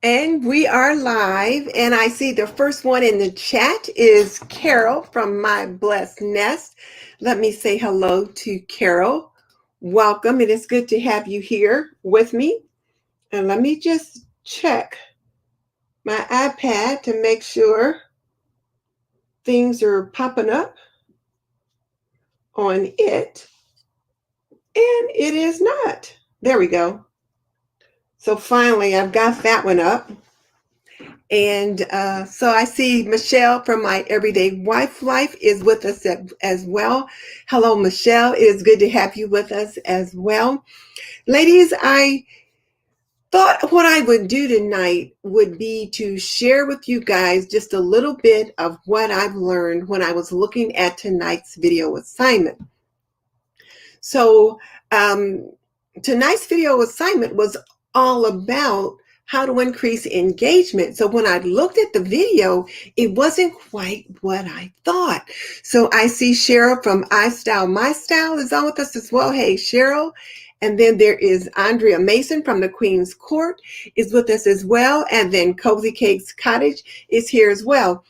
And we are live, and I see the first one in the chat is Carol from My Blessed Nest. Let me say hello to Carol. Welcome. It is good to have you here with me. And let me just check my iPad to make sure things are popping up on it. And it is not. There we go. So finally, I've got that one up. And so I see Michelle from My Everyday Wife Life is with us as well. Hello, Michelle. It is good to have you with us as well. Ladies, I thought what I would do tonight would be to share with you guys just a little bit of what I've learned when I was looking at tonight's video assignment. So tonight's video assignment was all about how to increase engagement. So when I looked at the video, it wasn't quite what I thought. So I see Cheryl from I Style My Style is on with us as well. Hey, Cheryl. And then there is Andrea Mason from the Queen's Court is with us as well. And then Cozy Cakes Cottage is here as well.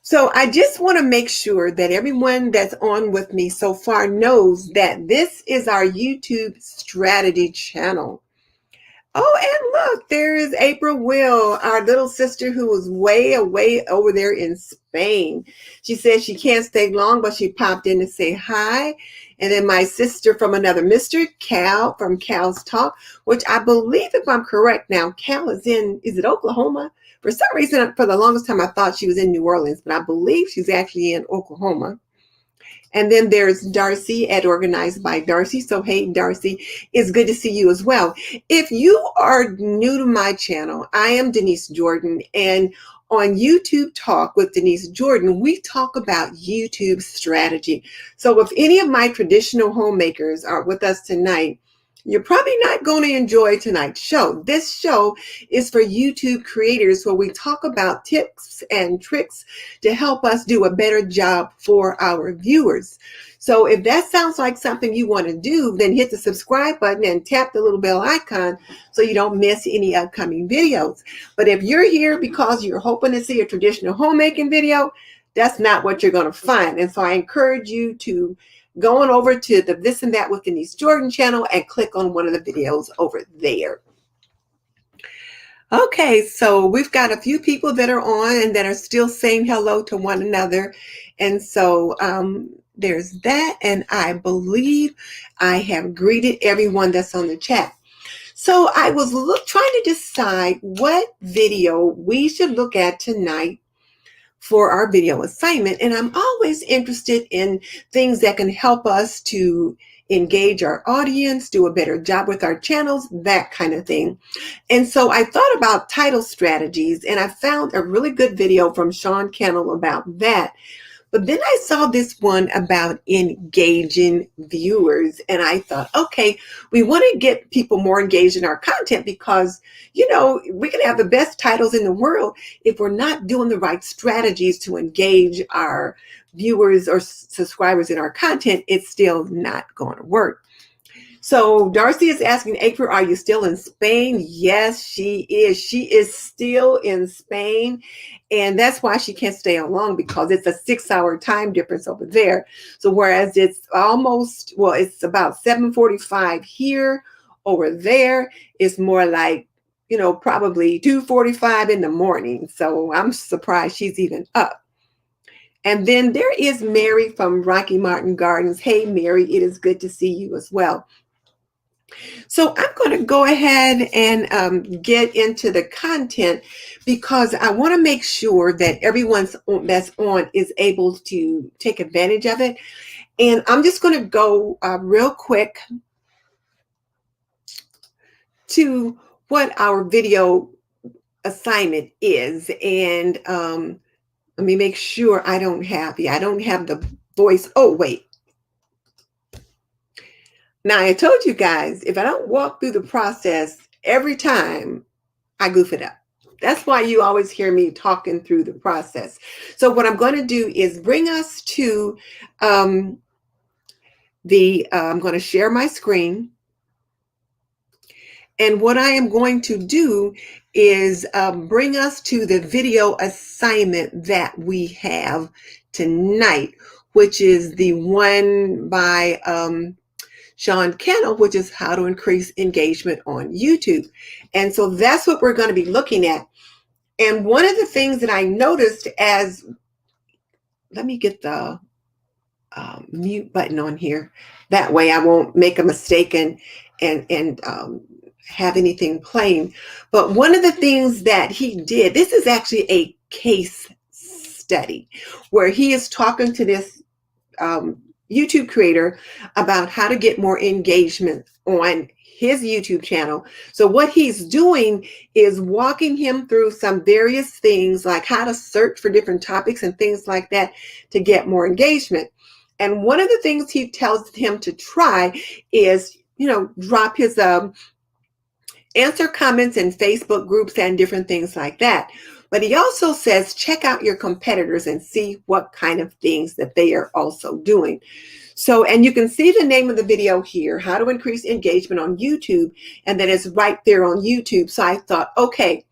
So I just want to make sure that everyone that's on with me so far knows that this is our YouTube strategy channel. Oh, and look, there is April Will, our little sister who was way away over there in Spain. She says she can't stay long, but she popped in to say hi. And then my sister from another mister, Cal from Cal's Talk, which I believe, if I'm correct now, Cal is it Oklahoma? For some reason, for the longest time, I thought she was in New Orleans, but I believe she's actually in Oklahoma. And then there's Darcy at Organized by Darcy. So, hey, Darcy, it's good to see you as well. If you are new to my channel, I am Denise Jordan. And on YouTube Talk with Denise Jordan, we talk about YouTube strategy. So if any of my traditional homemakers are with us tonight, you're probably not going to enjoy tonight's show. This show is for YouTube creators where we talk about tips and tricks to help us do a better job for our viewers. So if that sounds like something you want to do, then hit the subscribe button and tap the little bell icon so you don't miss any upcoming videos. But if you're here because you're hoping to see a traditional homemaking video, that's not what you're going to find. And so I encourage you to go on over to the This and That with Denise Jordan channel and click on one of the videos over there. Okay, so we've got a few people that are on and that are still saying hello to one another. And so there's that. And I believe I have greeted everyone that's on the chat. So I was trying to decide what video we should look at tonight for our video assignment. And I'm always interested in things that can help us to engage our audience, do a better job with our channels, that kind of thing. And so I thought about title strategies, and I found a really good video from Cannell about that. But then I saw this one about engaging viewers, and I thought, okay, we want to get people more engaged in our content because, you know, we can have the best titles in the world. If we're not doing the right strategies to engage our viewers or subscribers in our content, it's still not going to work. So Darcy is asking, April, are you still in Spain? Yes, she is. She is still in Spain. And that's why she can't stay on long, because it's a 6-hour time difference over there. So whereas it's almost, well, it's about 7:45 here, over there, it's more like, you know, probably 2:45 in the morning. So I'm surprised she's even up. And then there is Mary from Rocky Mountain Gardens. Hey, Mary, it is good to see you as well. So I'm going to go ahead and get into the content because I want to make sure that everyone that's on is able to take advantage of it. And I'm just going to go real quick to what our video assignment is. And let me make sure I don't have the voice. Oh, wait. Now, I told you guys, if I don't walk through the process every time, I goof it up. That's why you always hear me talking through the process. So what I'm going to do is bring us to I'm going to share my screen. And what I am going to do is bring us to the video assignment that we have tonight, which is the one by Sean Cannell, which is how to increase engagement on YouTube. And so that's what we're going to be looking at. And one of the things that I noticed let me get the mute button on here. That way I won't make a mistake and have anything playing. But one of the things that he did, this is actually a case study where he is talking to this YouTube creator about how to get more engagement on his YouTube channel. So what he's doing is walking him through some various things, like how to search for different topics and things like that to get more engagement. And one of the things he tells him to try is, drop his answer comments in Facebook groups and different things like that. But he also says, check out your competitors and see what kind of things that they are also doing. So, and you can see the name of the video here, how to increase engagement on YouTube, and that is right there on YouTube. So I thought, okay,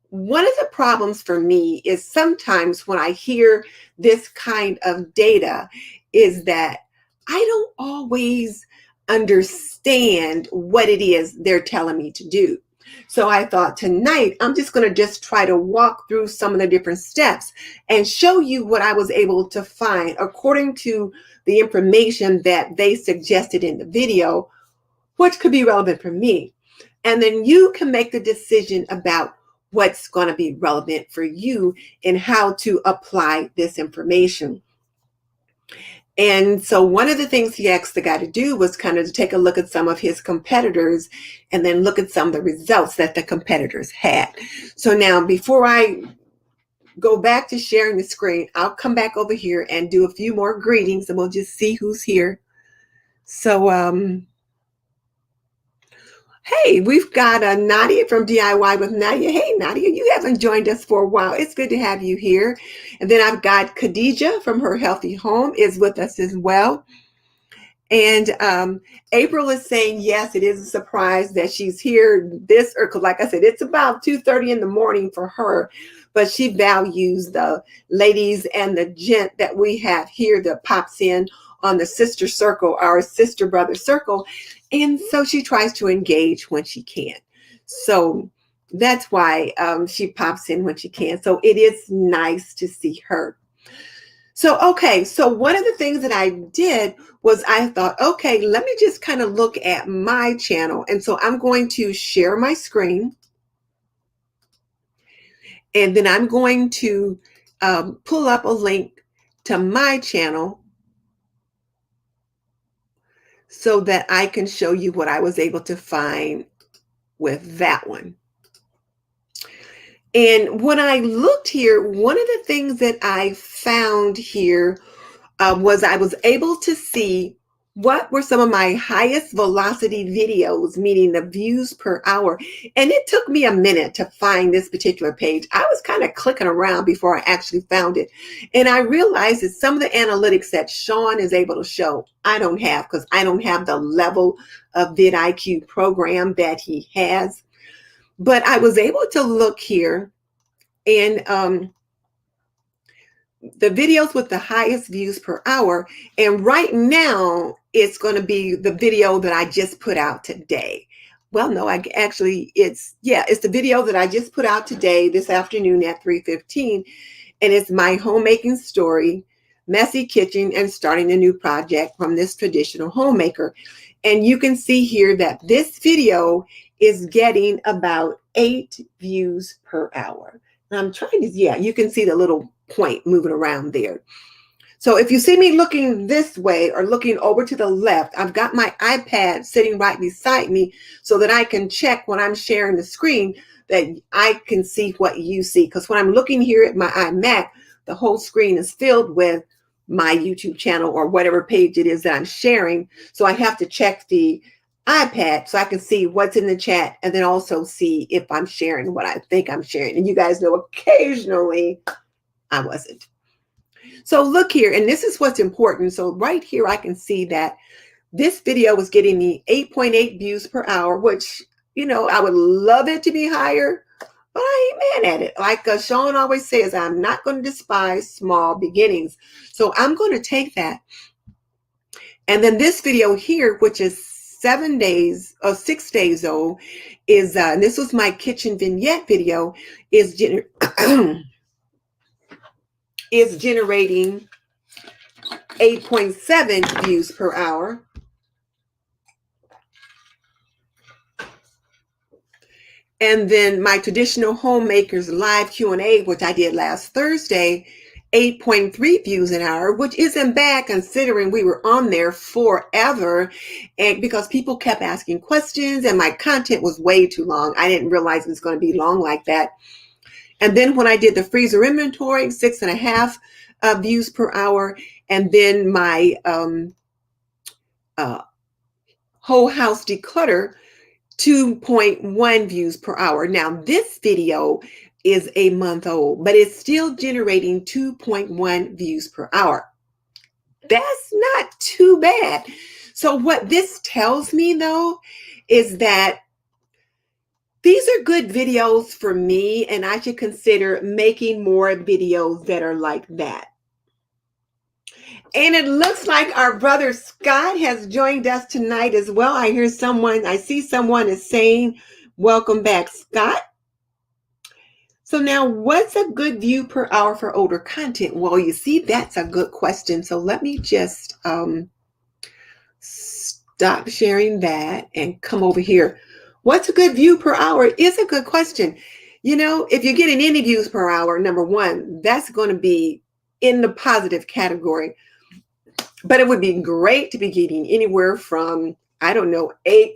one of the problems for me is sometimes when I hear this kind of data is that I don't always understand what it is they're telling me to do. So I thought tonight, I'm just going to try to walk through some of the different steps and show you what I was able to find according to the information that they suggested in the video, which could be relevant for me. And then you can make the decision about what's going to be relevant for you and how to apply this information. And so one of the things he asked the guy to do was kind of to take a look at some of his competitors and then look at some of the results that the competitors had. So now before I go back to sharing the screen, I'll come back over here and do a few more greetings and we'll just see who's here. So, hey, we've got Nadia from DIY with Nadia. Hey, Nadia, you haven't joined us for a while. It's good to have you here. And then I've got Khadija from Her Healthy Home is with us as well. And April is saying, yes, it is a surprise that she's here because like I said, it's about 2:30 in the morning for her, but she values the ladies and the gent that we have here that pops in on the sister circle, our sister brother circle. And so she tries to engage when she can. So that's why she pops in when she can. So it is nice to see her. So, okay. So one of the things that I did was I thought, okay, let me just kind of look at my channel. And so I'm going to share my screen. And then I'm going to pull up a link to my channel so that I can show you what I was able to find with that one. And when I looked here, one of the things that I found here was I was able to see what were some of my highest velocity videos, meaning the views per hour. And it took me a minute to find this particular page. I was kind of clicking around before I actually found it. And I realized that some of the analytics that Sean is able to show, I don't have, because I don't have the level of vidIQ program that he has. But I was able to look here and the videos with the highest views per hour. And right now, it's going to be the video that I just put out today. Well, no, it's the video that I just put out today, this afternoon at 3:15. And it's my homemaking story, messy kitchen, and starting a new project from this traditional homemaker. And you can see here that this video is getting about 8 views per hour. And I'm trying to, you can see the little point moving around there. So if you see me looking this way or looking over to the left, I've got my iPad sitting right beside me so that I can check when I'm sharing the screen that I can see what you see. Because when I'm looking here at my iMac, the whole screen is filled with my YouTube channel or whatever page it is that I'm sharing. So I have to check the iPad so I can see what's in the chat and then also see if I'm sharing what I think I'm sharing. And you guys know occasionally I wasn't. So look here, and this is what's important. So right here, I can see that this video was getting me 8.8 views per hour, which I would love it to be higher, but I ain't mad at it. Like Sean always says, I'm not going to despise small beginnings. So I'm going to take that. And then this video here, which is 7 days or 6 days old, is, and this was my kitchen vignette video, is, is generating 8.7 views per hour. And then my traditional homemakers live Q&A, which I did last Thursday, 8.3 views an hour, which isn't bad considering we were on there forever. And because people kept asking questions and my content was way too long. I didn't realize it was going to be long like that. And then when I did the freezer inventory, 6.5 views per hour. And then my whole house declutter, 2.1 views per hour. Now this video is a month old, but it's still generating 2.1 views per hour. That's not too bad. So what this tells me though, is that these are good videos for me, and I should consider making more videos that are like that. And it looks like our brother Scott has joined us tonight as well. I see someone is saying, welcome back, Scott. So now what's a good view per hour for older content? Well, you see, that's a good question. So let me just stop sharing that and come over here. What's a good view per hour is a good question. If you're getting any views per hour, number one, that's going to be in the positive category. But it would be great to be getting anywhere from, 8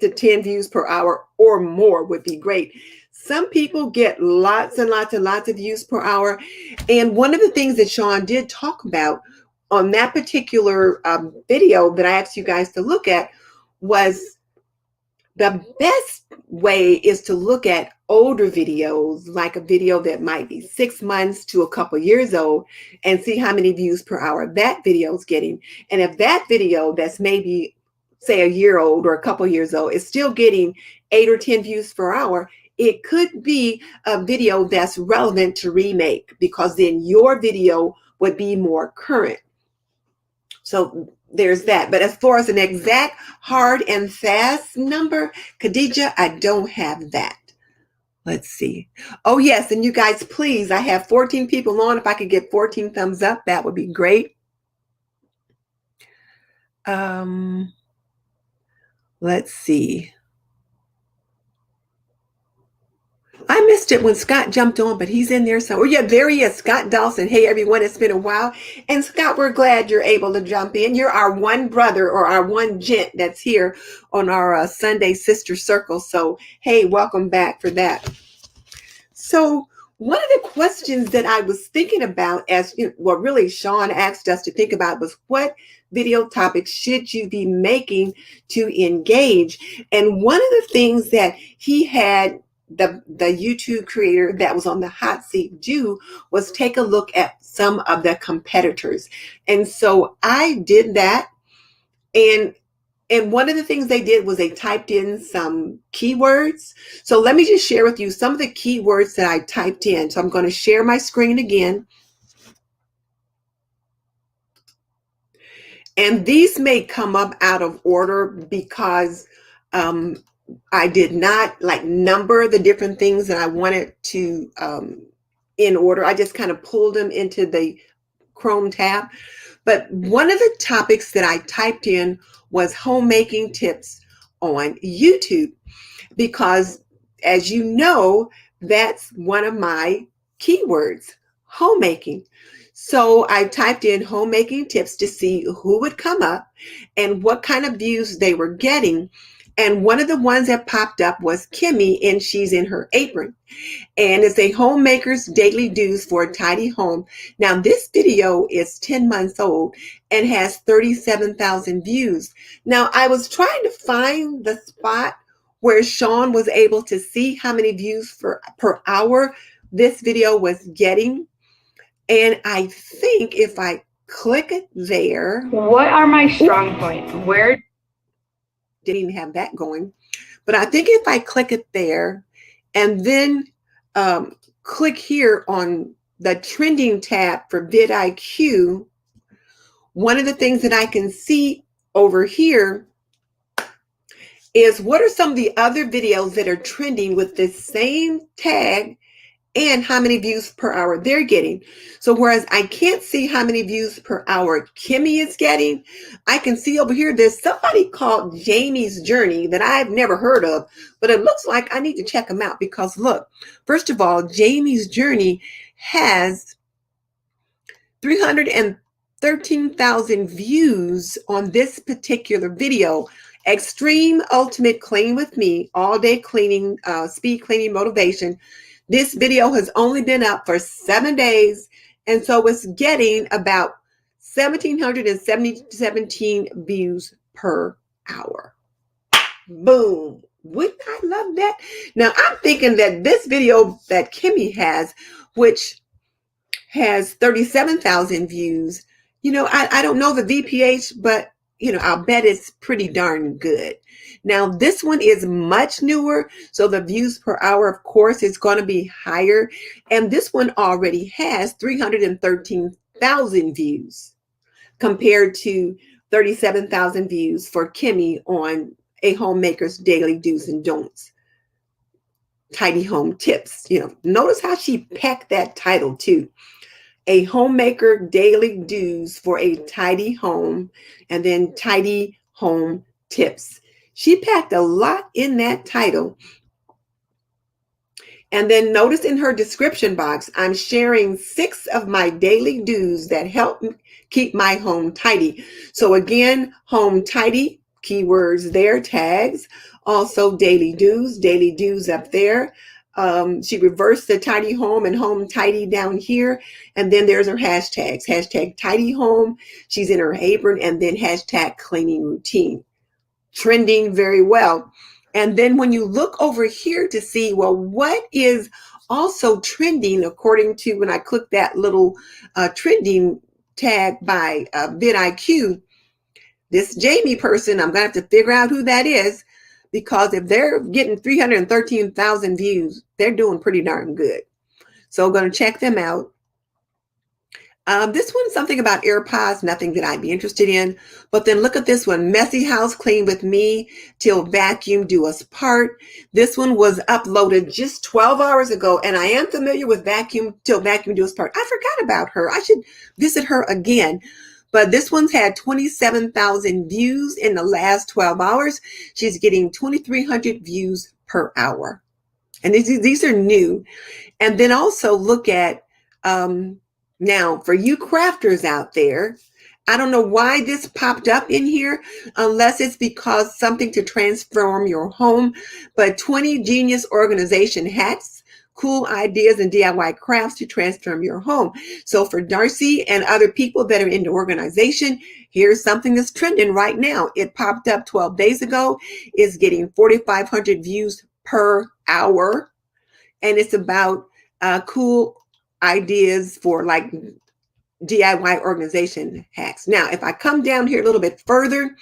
to 10 views per hour or more would be great. Some people get lots and lots and lots of views per hour. And one of the things that Sean did talk about on that particular video that I asked you guys to look at was the best way is to look at older videos, like a video that might be 6 months to a couple years old, and see how many views per hour that video is getting. And if that video that's maybe, say, a year old or a couple years old is still getting 8 or 10 views per hour, it could be a video that's relevant to remake, because then your video would be more current. So there's that. But as far as an exact hard and fast number, Khadija, I don't have that. Let's see. Oh, yes. And you guys, please, I have 14 people on. If I could get 14 thumbs up, that would be great. Let's see. I missed it when Scott jumped on, but he's in there. So, yeah, there he is, Scott Dawson. Hey, everyone, it's been a while. And Scott, we're glad you're able to jump in. You're our one brother, or our one gent that's here on our Sunday Sister Circle. So, hey, welcome back for that. So one of the questions that I was thinking about, really Sean asked us to think about, was what video topics should you be making to engage? And one of the things that he had the YouTube creator that was on the hot seat do was take a look at some of the competitors. And so I did that. And one of the things they did was they typed in some keywords. So let me just share with you some of the keywords that I typed in. So I'm going to share my screen again. And these may come up out of order because I did not number the different things that I wanted to in order. I just kind of pulled them into the Chrome tab. But one of the topics that I typed in was homemaking tips on YouTube, because as you know, that's one of my keywords, homemaking. So I typed in homemaking tips to see who would come up and what kind of views they were getting. And one of the ones that popped up was Kimmy, and she's in her apron. And it's a homemaker's daily dues for a tidy home. Now, this video is 10 months old and has 37,000 views. Now, I was trying to find the spot where Sean was able to see how many views per hour this video was getting. And I think if I click it there. What are my strong points? Where didn't even have that going. But I think if I click it there and then click here on the trending tab for vidIQ, one of the things that I can see over here is what are some of the other videos that are trending with this same tag and how many views per hour they're getting. So whereas I can't see how many views per hour Kimmy is getting, I can see over here there's somebody called Jamie's Journey that I've never heard of, but it looks like I need to check them out because look, first of all, Jamie's Journey has 313,000 views on this particular video. Extreme Ultimate Clean with Me, all day cleaning, speed cleaning motivation. This video has only been up for 7 days, and so it's getting about 1,717 views per hour. Boom. Wouldn't I love that? Now, I'm thinking that this video that Kimmy has, which has 37,000 views, I don't know the VPH, but I'll bet it's pretty darn good. Now, this one is much newer, so the views per hour, of course, is going to be higher. And this one already has 313,000 views compared to 37,000 views for Kimmy on A Homemaker's Daily Do's and Don'ts. Tidy Home Tips. Notice how she packed that title too. A Homemaker Daily Do's for a Tidy Home, and then Tidy Home Tips. She packed a lot in that title. And then notice in her description box, I'm sharing 6 of my daily do's that help keep my home tidy. So again, home tidy, keywords there, tags. Also daily do's up there. She reversed the tidy home and home tidy down here. And then there's her hashtags, hashtag tidy home. She's in her apron, and then hashtag cleaning routine. Trending very well. And then when you look over here to see, well, what is also trending according to when I click that little trending tag by vidIQ, this Jamie person, I'm going to have to figure out who that is, because if they're getting 313,000 views, they're doing pretty darn good. So I'm going to check them out. This one's something about AirPods, nothing that I'd be interested in. But then look at this one, Messy House Clean with Me Till Vacuum Do Us Part. This one was uploaded just 12 hours ago, and I am familiar with Till Vacuum Do Us Part. I forgot about her. I should visit her again. But this one's had 27,000 views in the last 12 hours. She's getting 2,300 views per hour. And these are new. And then also look at, now for you crafters out there, I don't know why this popped up in here, unless it's because something to transform your home, but 20 genius organization hacks, cool ideas and DIY crafts to transform your home. So for Darcy and other people that are into organization, here's something that's trending right now. It popped up 12 days ago. It's getting 4,500 views per hour. And it's about cool ideas for like DIY organization hacks. Now, if I come down here a little bit further,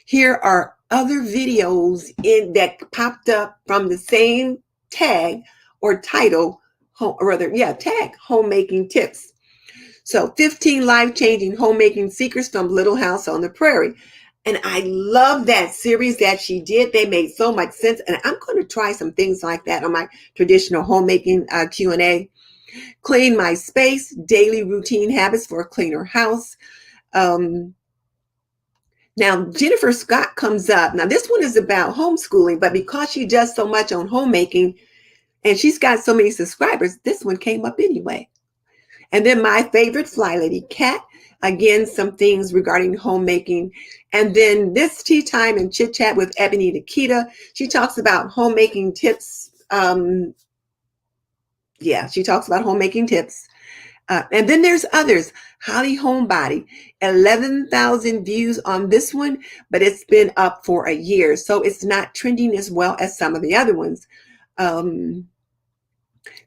here are other videos that popped up from the same tag or title, tag homemaking tips. So 15 life-changing homemaking secrets from Little House on the Prairie. And I love that series that she did. They made so much sense. And I'm going to try some things like that on my traditional homemaking Q&A. Clean My Space, daily routine habits for a cleaner house. Now, Jennifer Scott comes up. Now, this one is about homeschooling, but because she does so much on homemaking and she's got so many subscribers, this one came up anyway. And then my favorite Fly Lady Cat, again, some things regarding homemaking. And then this Tea Time and Chit Chat with Ebony Nikita, she talks about homemaking tips. She talks about homemaking tips. And then there's others. Holly Homebody, 11,000 views on this one, but it's been up for a year. So it's not trending as well as some of the other ones.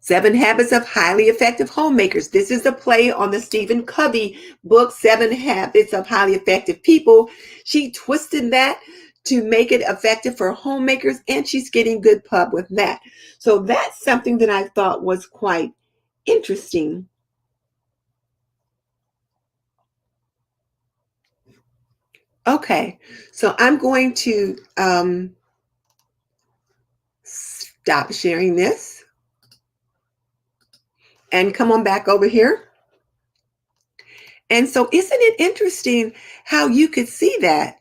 7 Habits of Highly Effective Homemakers. This is a play on the Stephen Covey book, 7 Habits of Highly Effective People. She twisted that to make it effective for homemakers, and she's getting good pub with that. So that's something that I thought was quite interesting. Okay, so I'm going to stop sharing this and come on back over here. And so isn't it interesting how you could see that?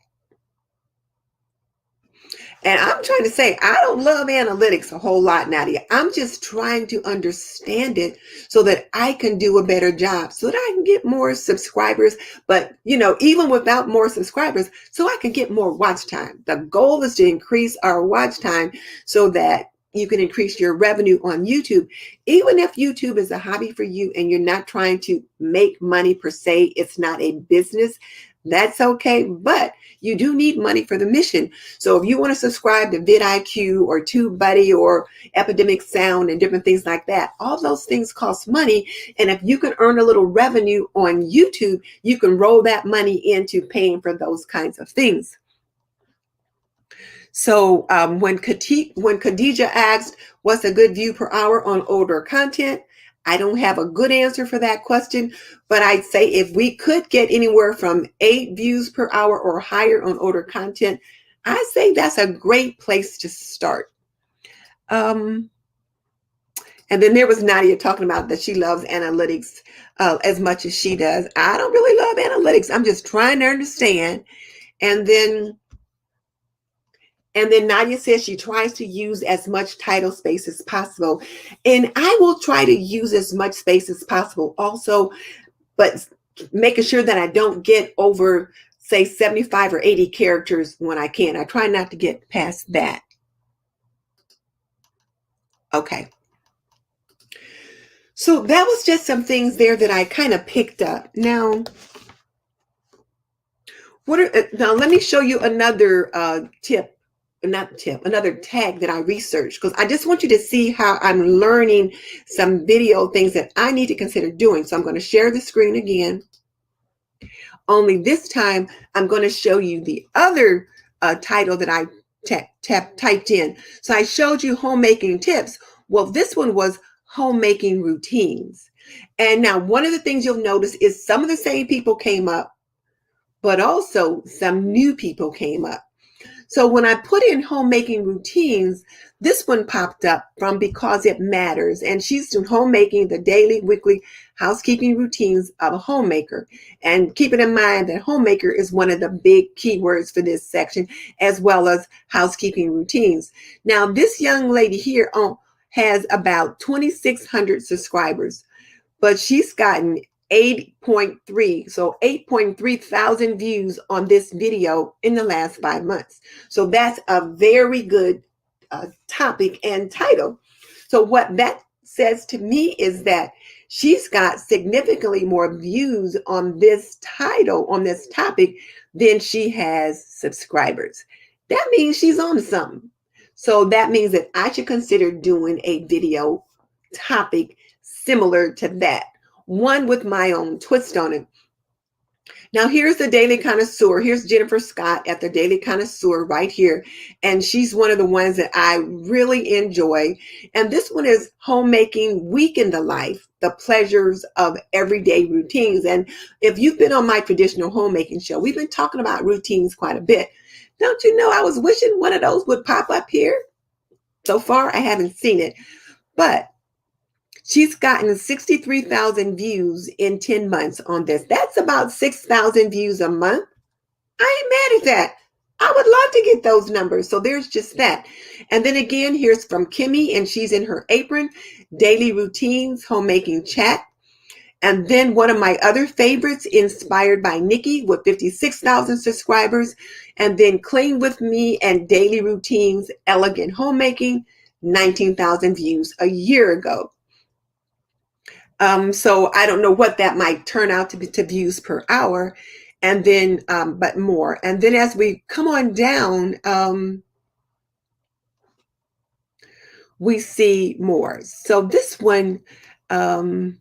And I'm trying to say, I don't love analytics a whole lot, Nadia. I'm just trying to understand it so that I can do a better job, so that I can get more subscribers. But, even without more subscribers, so I can get more watch time. The goal is to increase our watch time so that you can increase your revenue on YouTube. Even if YouTube is a hobby for you and you're not trying to make money per se, it's not a business, that's okay. But you do need money for the mission. So if you want to subscribe to vidIQ or TubeBuddy or Epidemic Sound and different things like that, all those things cost money. And if you can earn a little revenue on YouTube, you can roll that money into paying for those kinds of things. So when Khadija asked, what's a good view per hour on older content? I don't have a good answer for that question, but I'd say if we could get anywhere from 8 views per hour or higher on older content, I say that's a great place to start. And then there was Nadia talking about that she loves analytics as much as she does. I don't really love analytics. I'm just trying to understand. And then Nadia says she tries to use as much title space as possible. And I will try to use as much space as possible also, but making sure that I don't get over, say, 75 or 80 characters when I can. I try not to get past that. Okay. So that was just some things there that I kind of picked up. Now let me show you another another tag that I researched, because I just want you to see how I'm learning some video things that I need to consider doing. So I'm going to share the screen again. Only this time I'm going to show you the other title that I typed in. So I showed you homemaking tips. Well, this one was homemaking routines. And now one of the things you'll notice is some of the same people came up, but also some new people came up. So when I put in homemaking routines, this one popped up from Because It Matters. And she's doing homemaking, the daily, weekly housekeeping routines of a homemaker. And keeping in mind that homemaker is one of the big keywords for this section, as well as housekeeping routines. Now, this young lady here has about 2,600 subscribers, but she's gotten 8.3, so 8.3 thousand views on this video in the last 5 months. So that's a very good topic and title. So what that says to me is that she's got significantly more views on this title, on this topic, than she has subscribers. That means she's on something. So that means that I should consider doing a video topic similar to that, one with my own twist on it. Now, here's the Daily Connoisseur. Here's Jennifer Scott at the Daily Connoisseur right here. And she's one of the ones that I really enjoy. And this one is Homemaking Week in the Life, the pleasures of everyday routines. And if you've been on my traditional homemaking show, we've been talking about routines quite a bit. Don't you know, I was wishing one of those would pop up here. So far, I haven't seen it. But she's gotten 63,000 views in 10 months on this. That's about 6,000 views a month. I ain't mad at that. I would love to get those numbers. So there's just that. And then again, here's from Kimmy, and she's in her apron, Daily Routines, Homemaking Chat. And then one of my other favorites, Inspired by Nikki, with 56,000 subscribers. And then Clean With Me and Daily Routines, Elegant Homemaking, 19,000 views a year ago. So I don't know what that might turn out to be to views per hour, and then but more. And then as we come on down, we see more. So this one, how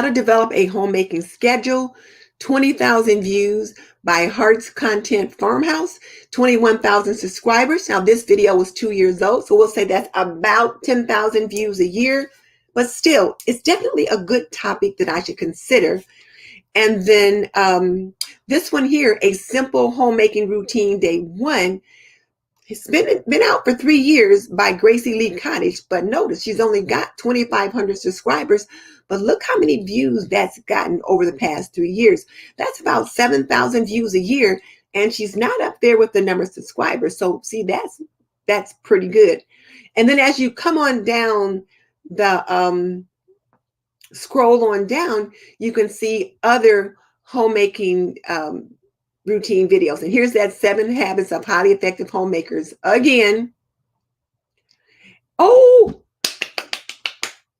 to develop a homemaking schedule, 20,000 views by Hearts Content Farmhouse, 21,000 subscribers. Now, this video was 2 years old, so we'll say that's about 10,000 views a year. But still, it's definitely a good topic that I should consider. And then this one here, A Simple Homemaking Routine Day 1. It's been out for 3 years by Gracie Lee Cottage, but notice she's only got 2,500 subscribers. But look how many views that's gotten over the past 3 years. That's about 7,000 views a year, and she's not up there with the number of subscribers. So see, that's pretty good. And then as you come on down the scroll on down, you can see other homemaking routine videos. And here's that 7 habits of highly effective homemakers again. Oh,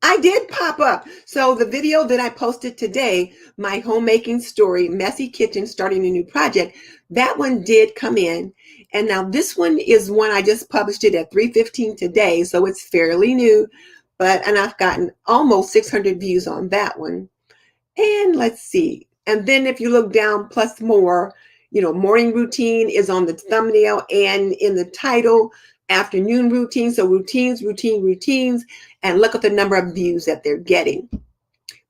I did pop up. So the video that I posted today, my homemaking story, messy kitchen, starting a new project, that one did come in. And now this one is one I just published it at 3:15 today. So it's fairly new, and I've gotten almost 600 views on that one. And let's see. And then if you look down, plus more, morning routine is on the thumbnail and in the title, afternoon routine. So routines, and look at the number of views that they're getting.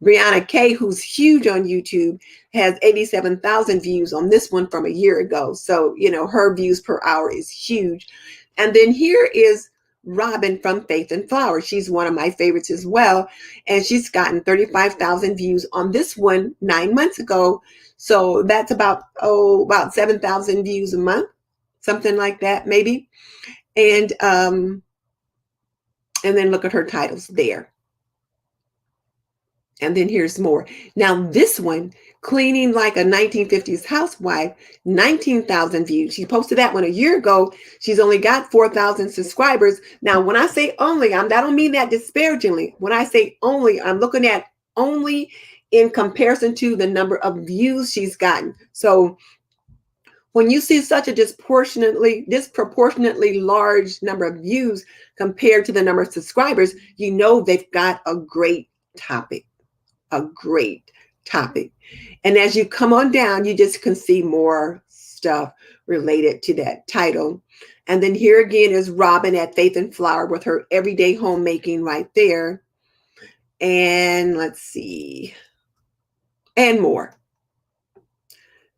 Brianna K, who's huge on YouTube, has 87,000 views on this one from a year ago. So, her views per hour is huge. And then here is Robin from Faith and Flower. She's one of my favorites as well. And she's gotten 35,000 views on this one 9 months ago. So that's about 7,000 views a month, something like that, maybe. And then look at her titles there. And then here's more. Now this one, Cleaning Like a 1950s Housewife, 19,000 views. She posted that one a year ago. She's only got 4,000 subscribers. Now, when I say only, I don't mean that disparagingly. When I say only, I'm looking at only in comparison to the number of views she's gotten. So when you see such a disproportionately large number of views compared to the number of subscribers, you know they've got a great topic. And as you come on down, you just can see more stuff related to that title. And then here again is Robin at Faith and Flower with her everyday homemaking right there. And let's see. And more.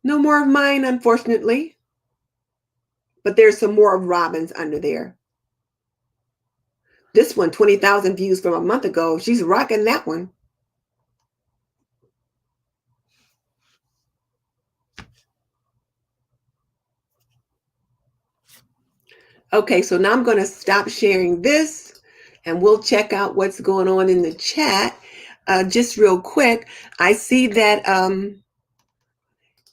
No more of mine, unfortunately. But there's some more of Robin's under there. This one, 20,000 views from a month ago. She's rocking that one. Okay, so now I'm going to stop sharing this and we'll check out what's going on in the chat. Just real quick, I see that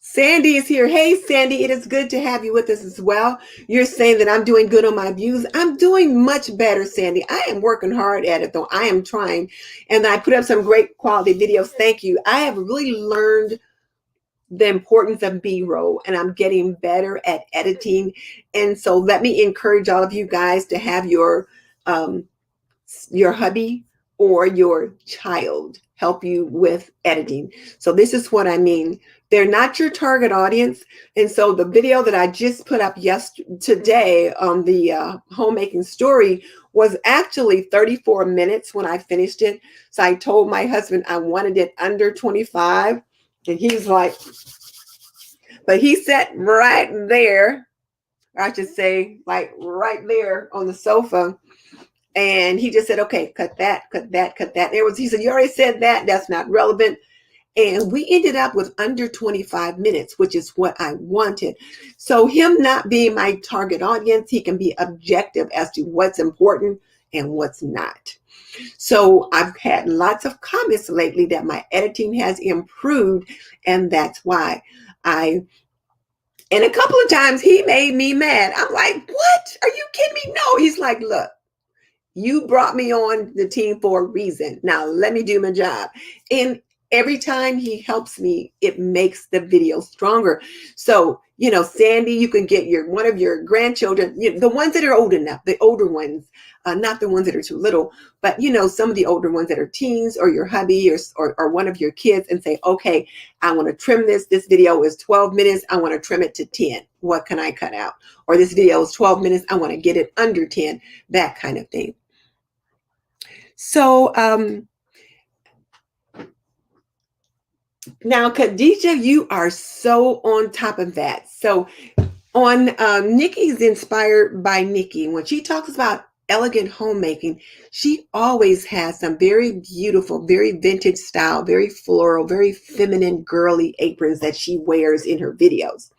Sandy is here. Hey, Sandy, it is good to have you with us as well. You're saying that I'm doing good on my views. I'm doing much better, Sandy. I am working hard at it, though. I am trying. And I put up some great quality videos. Thank you. I have really learned the importance of B-roll, and I'm getting better at editing. And so let me encourage all of you guys to have your hubby or your child help you with editing. So this is what I mean. They're not your target audience. And so the video that I just put up today on the homemaking story was actually 34 minutes when I finished it. So I told my husband I wanted it under 25. And he's like, but he sat right there, or I should say like right there on the sofa. And he just said, okay, cut that. He said, you already said that. That's not relevant. And we ended up with under 25 minutes, which is what I wanted. So him not being my target audience, he can be objective as to what's important and what's not. So I've had lots of comments lately that my editing has improved, and that's why and a couple of times he made me mad. I'm like, what? Are you kidding me? No. He's like, look, you brought me on the team for a reason. Now let me do my job. And every time he helps me, it makes the video stronger. So, Sandy, you can get one of your grandchildren, the ones that are old enough, the older ones, not the ones that are too little, but some of the older ones that are teens, or your hubby, or one of your kids, and say, okay, I want to trim this. This video is 12 minutes. I want to trim it to 10. What can I cut out? Or this video is 12 minutes. I want to get it under 10, that kind of thing. So, now, Khadija, you are so on top of that. So on Nikki's Inspired by Nikki, when she talks about elegant homemaking, she always has some very beautiful, very vintage style, very floral, very feminine, girly aprons that she wears in her videos.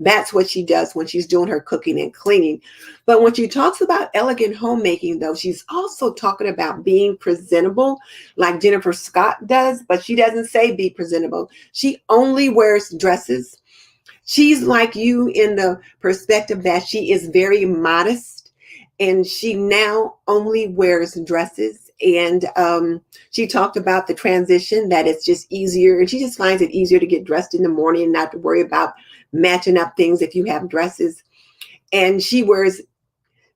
That's what she does when she's doing her cooking and cleaning. But when she talks about elegant homemaking, though, she's also talking about being presentable, like Jennifer Scott does, but she doesn't say be presentable. She only wears dresses. She's like you in the perspective that she is very modest, and she now only wears dresses. And she talked about the transition, that it's just easier, and she just finds it easier to get dressed in the morning and not to worry about matching up things if you have dresses. And she wears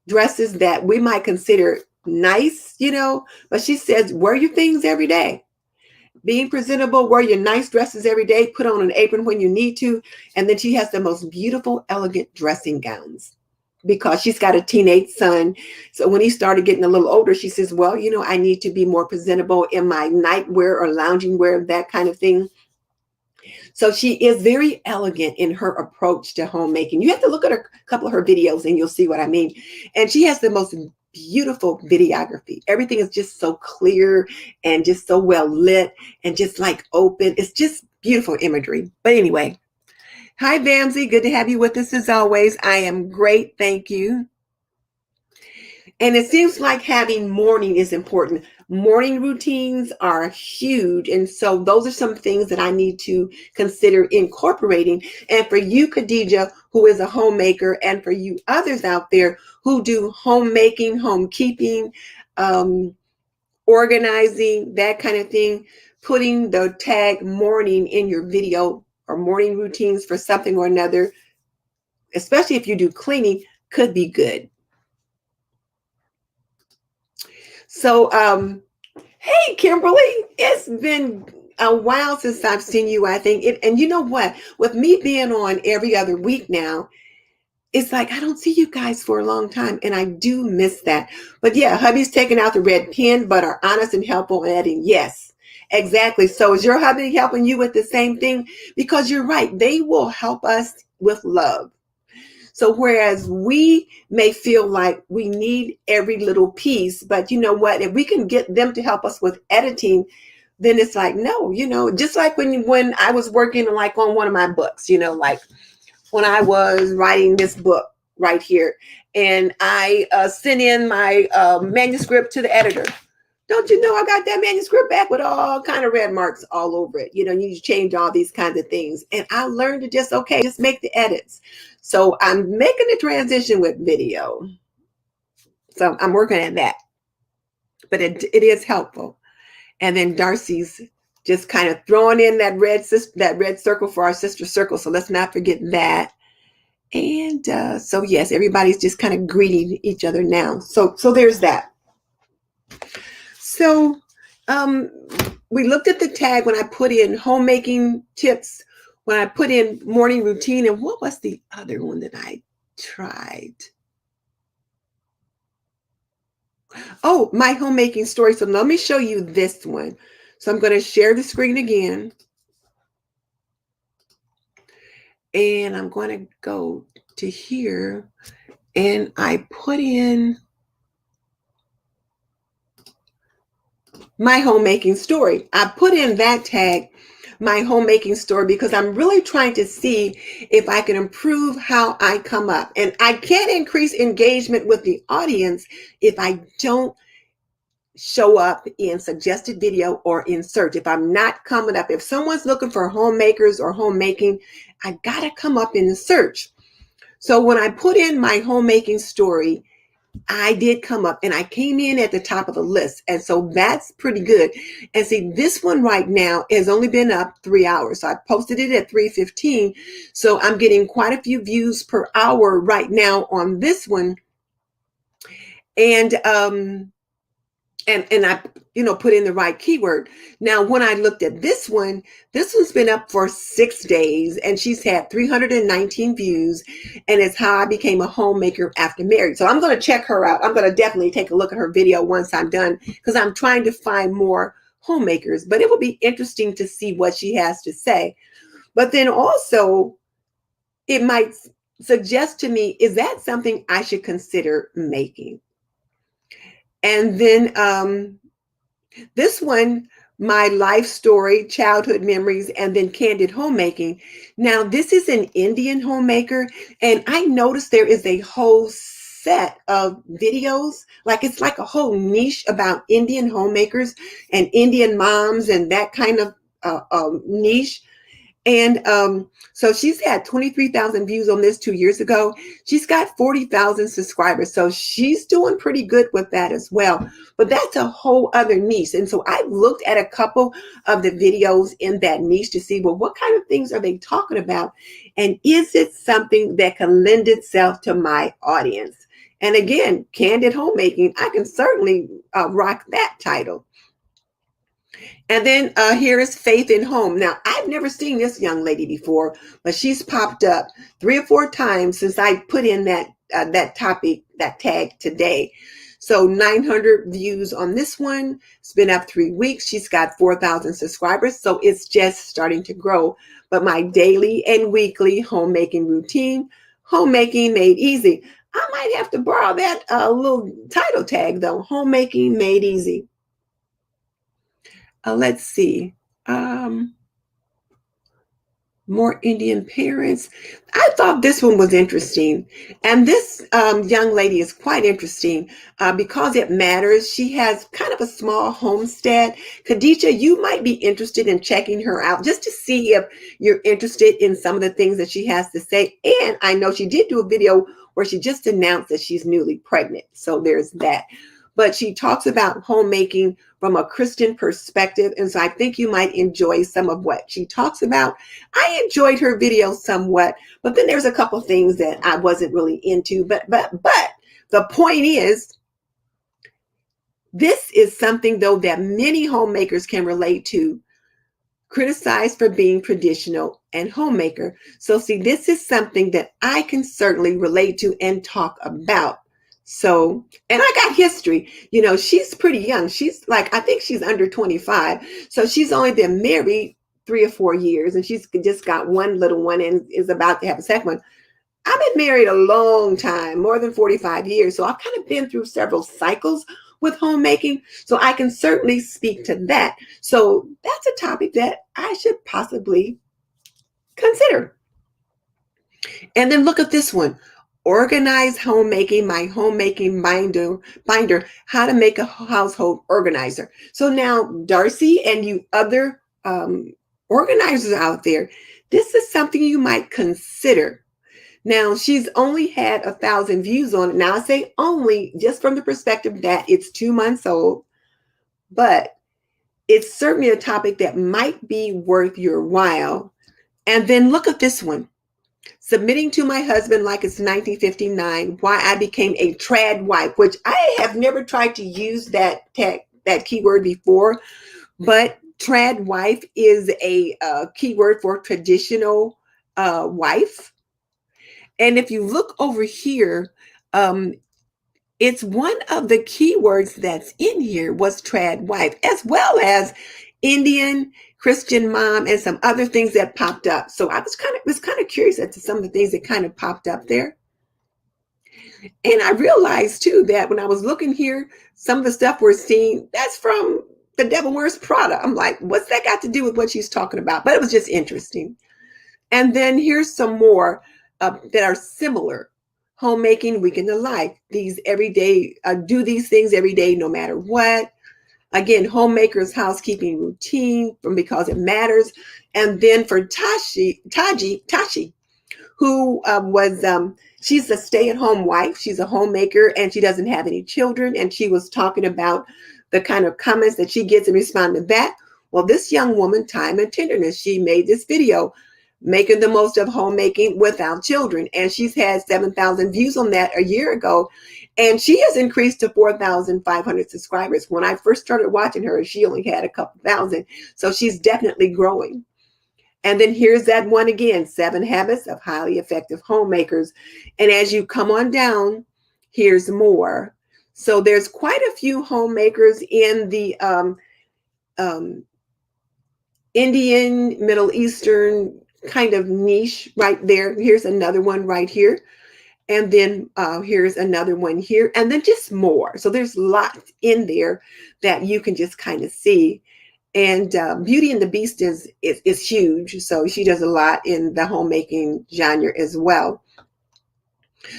dresses that we might consider nice, but she says, wear your things every day. Being presentable, wear your nice dresses every day, put on an apron when you need to. And then she has the most beautiful, elegant dressing gowns, because she's got a teenage son. So when he started getting a little older, she says, well, I need to be more presentable in my nightwear or lounging wear, that kind of thing. So she is very elegant in her approach to homemaking. You have to look at a couple of her videos and you'll see what I mean. And she has the most beautiful videography. Everything is just so clear and just so well lit and just like open. It's just beautiful imagery. But anyway, hi, Vamsy. Good to have you with us as always. I am great. Thank you. And it seems like having morning is important. Morning routines are huge. And so those are some things that I need to consider incorporating. And for you, Khadija, who is a homemaker, and for you others out there who do homemaking, homekeeping, organizing, that kind of thing, putting the tag morning in your video or morning routines for something or another, especially if you do cleaning, could be good. So, hey, Kimberly, it's been a while since I've seen you, I think. And you know what? With me being on every other week now, it's like I don't see you guys for a long time, and I do miss that. But yeah, hubby's taking out the red pen, but are honest and helpful and adding, yes, exactly. So is your hubby helping you with the same thing? Because you're right. They will help us with love. So whereas we may feel like we need every little piece, but you know what, if we can get them to help us with editing, then it's like, no, just like when I was working like on one of my books, like when I was writing this book right here, and I sent in my manuscript to the editor. Don't you know I got that manuscript back with all kind of red marks all over it? You need to change all these kinds of things. And I learned to just make the edits. So I'm making the transition with video. So I'm working at that. But it is helpful. And then Darcy's just kind of throwing in that red circle for our sister circle. So let's not forget that. And so yes, everybody's just kind of greeting each other now. So there's that. So we looked at the tag when I put in homemaking tips, when I put in morning routine, and what was the other one that I tried? Oh, my homemaking story. So let me show you this one. So I'm going to share the screen again. And I'm going to go to here, and I put in my homemaking story. I put in that tag, my homemaking story, because I'm really trying to see if I can improve how I come up. And I can't increase engagement with the audience if I don't show up in suggested video or in search. If I'm not coming up, if someone's looking for homemakers or homemaking, I gotta come up in the search. So when I put in my homemaking story, I did come up and I came in at the top of the list. And so that's pretty good. And see, this one right now has only been up 3 hours. So I posted it at 3:15. So I'm getting quite a few views per hour right now on this one. And I put in the right keyword. Now when I looked at this one's been up for 6 days and she's had 319 views, and it's how I became a homemaker after marriage. So I'm going to check her out. I'm going to definitely take a look at her video once I'm done, because I'm trying to find more homemakers, but it will be interesting to see what she has to say. But then also it might suggest to me, is that something I should consider making? And then this one, my life story, childhood memories, and then candid homemaking. Now, this is an Indian homemaker, and I noticed there is a whole set of videos, like it's like a whole niche about Indian homemakers and Indian moms and that kind of niche. And so she's had 23,000 views on this 2 years ago. She's got 40,000 subscribers. So she's doing pretty good with that as well. But that's a whole other niche. And so I looked at a couple of the videos in that niche to see, well, what kind of things are they talking about? And is it something that can lend itself to my audience? And again, candid homemaking, I can certainly rock that title. And then here is Faith in Home. Now, I've never seen this young lady before, but she's popped up 3 or 4 times since I put in that topic, that tag today. So 900 views on this one. It's been up 3 weeks. She's got 4,000 subscribers. So it's just starting to grow. But my daily and weekly homemaking routine, homemaking made easy. I might have to borrow that little title tag though, homemaking made easy. Let's see. More Indian parents. I thought this one was interesting. And this young lady is quite interesting because it matters. She has kind of a small homestead. Khadija, you might be interested in checking her out just to see if you're interested in some of the things that she has to say. And I know she did do a video where she just announced that she's newly pregnant. So there's that. But she talks about homemaking from a Christian perspective. And so I think you might enjoy some of what she talks about. I enjoyed her video somewhat, but then there's a couple things that I wasn't really into. But the point is, this is something though that many homemakers can relate to. Criticized for being traditional and homemaker. So see, this is something that I can certainly relate to and talk about. So, and I got history, she's pretty young. She's I think she's under 25. So she's only been married 3 or 4 years, and she's just got one little one and is about to have a second one. I've been married a long time, more than 45 years. So I've kind of been through several cycles with homemaking. So I can certainly speak to that. So that's a topic that I should possibly consider. And then look at this one. Organize homemaking, my homemaking binder, how to make a household organizer. So now, Darcy and you other organizers out there, this is something you might consider. Now, she's only had 1,000 views on it. Now, I say only just from the perspective that it's 2 months old, but it's certainly a topic that might be worth your while. And then look at this one. Submitting to my husband like it's 1959, why I became a trad wife, which I have never tried to use that keyword before, but trad wife is a keyword for traditional wife. And if you look over here, it's one of the keywords that's in here was trad wife, as well as Indian, Christian mom, and some other things that popped up. So I was kind of curious as to some of the things that kind of popped up there. And I realized too that when I was looking here, some of the stuff we're seeing, that's from The Devil Wears Prada. I'm like, what's that got to do with what she's talking about? But it was just interesting. And then here's some more that are similar. Homemaking, weekend of life. These everyday, do these things every day, no matter what. Again, homemaker's housekeeping routine from Because It Matters. And then for Tashi, who she's a stay-at-home wife. She's a homemaker and she doesn't have any children. And she was talking about the kind of comments that she gets in response to that. Well, this young woman, Time and Tenderness, she made this video making the most of homemaking without children. And she's had 7,000 views on that a year ago. And she has increased to 4,500 subscribers. When I first started watching her, she only had a couple thousand. So she's definitely growing. And then here's that one again, 7 Habits of Highly Effective Homemakers. And as you come on down, here's more. So there's quite a few homemakers in the Indian, Middle Eastern kind of niche right there. Here's another one right here. And then here's another one here. And then just more. So there's lots in there that you can just kind of see. And Beauty and the Beast is huge. So she does a lot in the homemaking genre as well.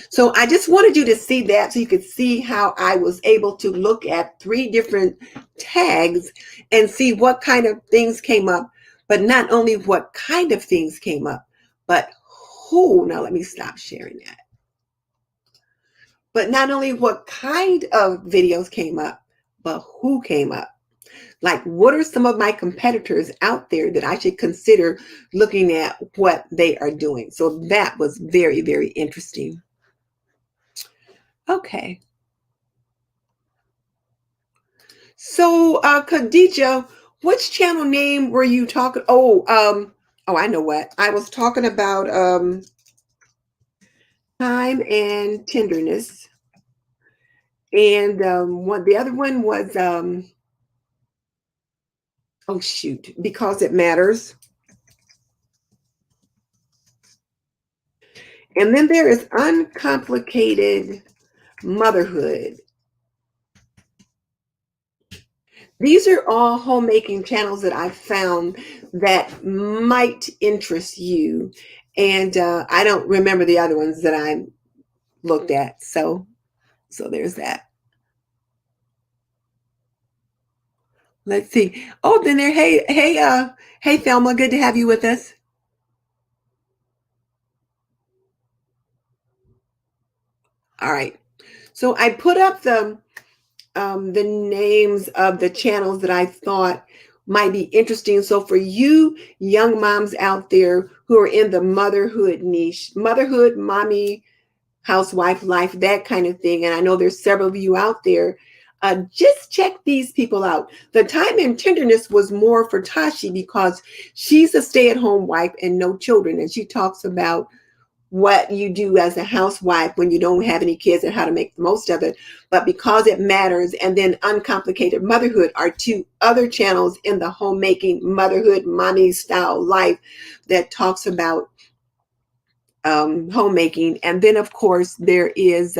So I just wanted you to see that so you could see how I was able to look at 3 different tags and see what kind of things came up, but not only what kind of things came up, but who. Now let me stop sharing that. But not only what kind of videos came up, but who came up. Like, what are some of my competitors out there that I should consider looking at what they are doing? So that was very, very interesting. Okay. So, Khadija, which channel name were you talking? Oh, I know what. I was talking about Time and Tenderness. And the other one was oh shoot, Because It Matters. And then there is Uncomplicated Motherhood. These are all homemaking channels that I found that might interest you. And I don't remember the other ones that I looked at. So there's that. Let's see. Oh, then there. Hey, Thelma. Good to have you with us. All right. So I put up the names of the channels that I thought might be interesting. So for you young moms out there who are in the motherhood niche, motherhood, mommy, housewife life, that kind of thing, and I know there's several of you out there, just check these people out. The Time and Tenderness was more for Tashi because she's a stay-at-home wife and no children, and she talks about what you do as a housewife when you don't have any kids and how to make the most of it. But Because It Matters and then Uncomplicated Motherhood are 2 other channels in the homemaking motherhood mommy style life that talks about homemaking. And then of course there is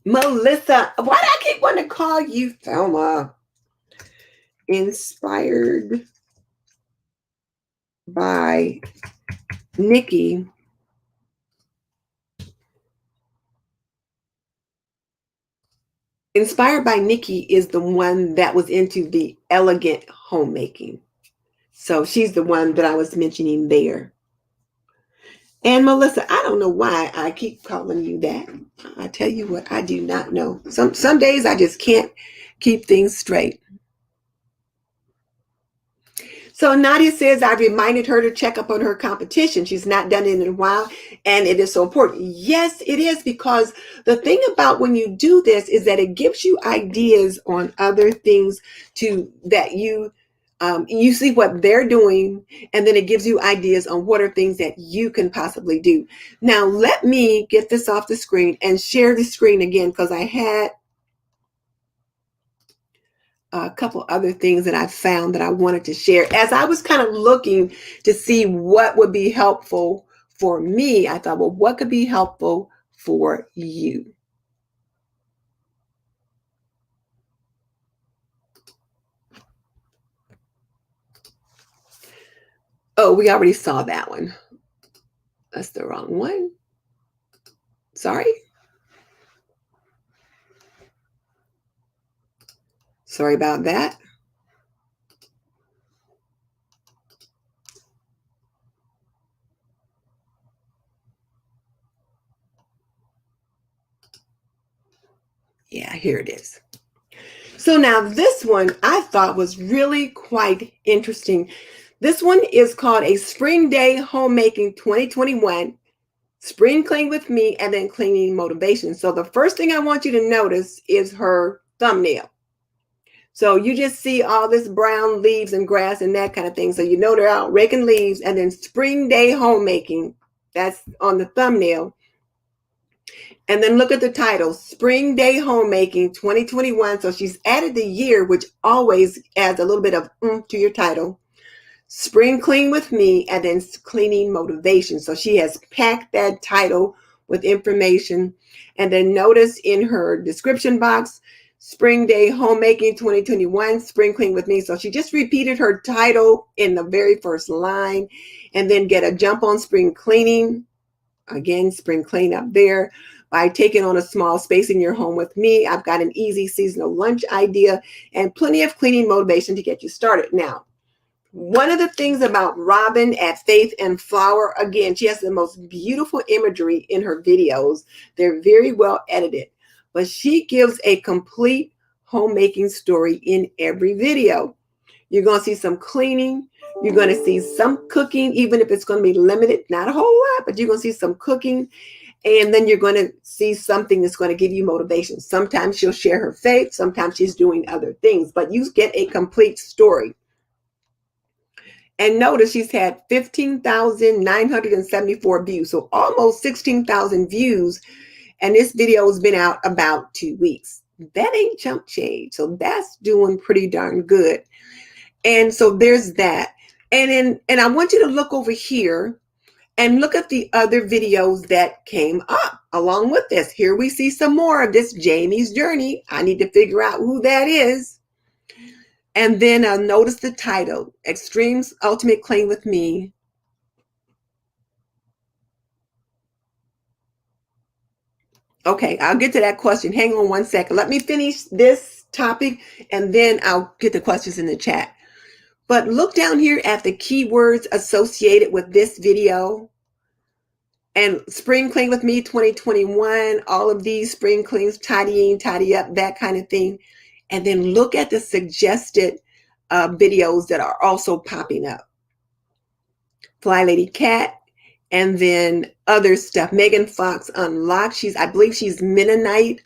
Melissa. Why do I keep wanting to call you Thelma? Inspired by Nikki. Inspired by Nikki is the one that was into the elegant homemaking. So she's the one that I was mentioning there. And Melissa, I don't know why I keep calling you that. I tell you what, I do not know. Some days I just can't keep things straight. So Nadia says, I reminded her to check up on her competition. She's not done it in a while, and it is so important. Yes, it is, because the thing about when you do this is that it gives you ideas on other things that you see what they're doing, and then it gives you ideas on what are things that you can possibly do. Now, let me get this off the screen and share the screen again, because I had a couple other things that I found that I wanted to share. As I was kind of looking to see what would be helpful for me, I thought, well, what could be helpful for you? Oh, we already saw that one. That's the wrong one. Sorry. Sorry about that. Yeah, here it is. So now this one I thought was really quite interesting. This one is called a Spring Day Homemaking 2021 Spring Clean with Me and then Cleaning Motivation. So the first thing I want you to notice is her thumbnail. So you just see all this brown leaves and grass and that kind of thing. So you know they're out raking leaves, and then Spring Day Homemaking, that's on the thumbnail. And then look at the title, Spring Day Homemaking 2021. So she's added the year, which always adds a little bit of to your title. Spring Clean with Me and then Cleaning Motivation. So she has packed that title with information. And then notice in her description box, Spring Day Homemaking 2021, Spring Clean with Me. So she just repeated her title in the very first line, and then get a jump on spring cleaning. Again, spring clean up there by taking on a small space in your home with me. I've got an easy seasonal lunch idea and plenty of cleaning motivation to get you started. Now, one of the things about Robin at Faith and Flower, again, she has the most beautiful imagery in her videos. They're very well edited, but she gives a complete homemaking story in every video. You're going to see some cleaning. You're going to see some cooking, even if it's going to be limited, not a whole lot, but you're going to see some cooking. And then you're going to see something that's going to give you motivation. Sometimes she'll share her faith. Sometimes she's doing other things, but you get a complete story. And notice she's had 15,974 views, so almost 16,000 views. And this video has been out about 2 weeks. That ain't chump change. So that's doing pretty darn good. And so there's that. And I want you to look over here and look at the other videos that came up along with this. Here we see some more of this Jamie's Journey. I need to figure out who that is. And then notice the title, Extremes Ultimate Clean with Me. Okay, I'll get to that question. Hang on one second. Let me finish this topic, and then I'll get the questions in the chat. But look down here at the keywords associated with this video. And Spring Clean with Me 2021, all of these spring cleans, tidying, tidy up, that kind of thing. And then look at the suggested videos that are also popping up. Fly Lady Cat, and then other stuff. Megan Fox Unlocked. I believe she's Mennonite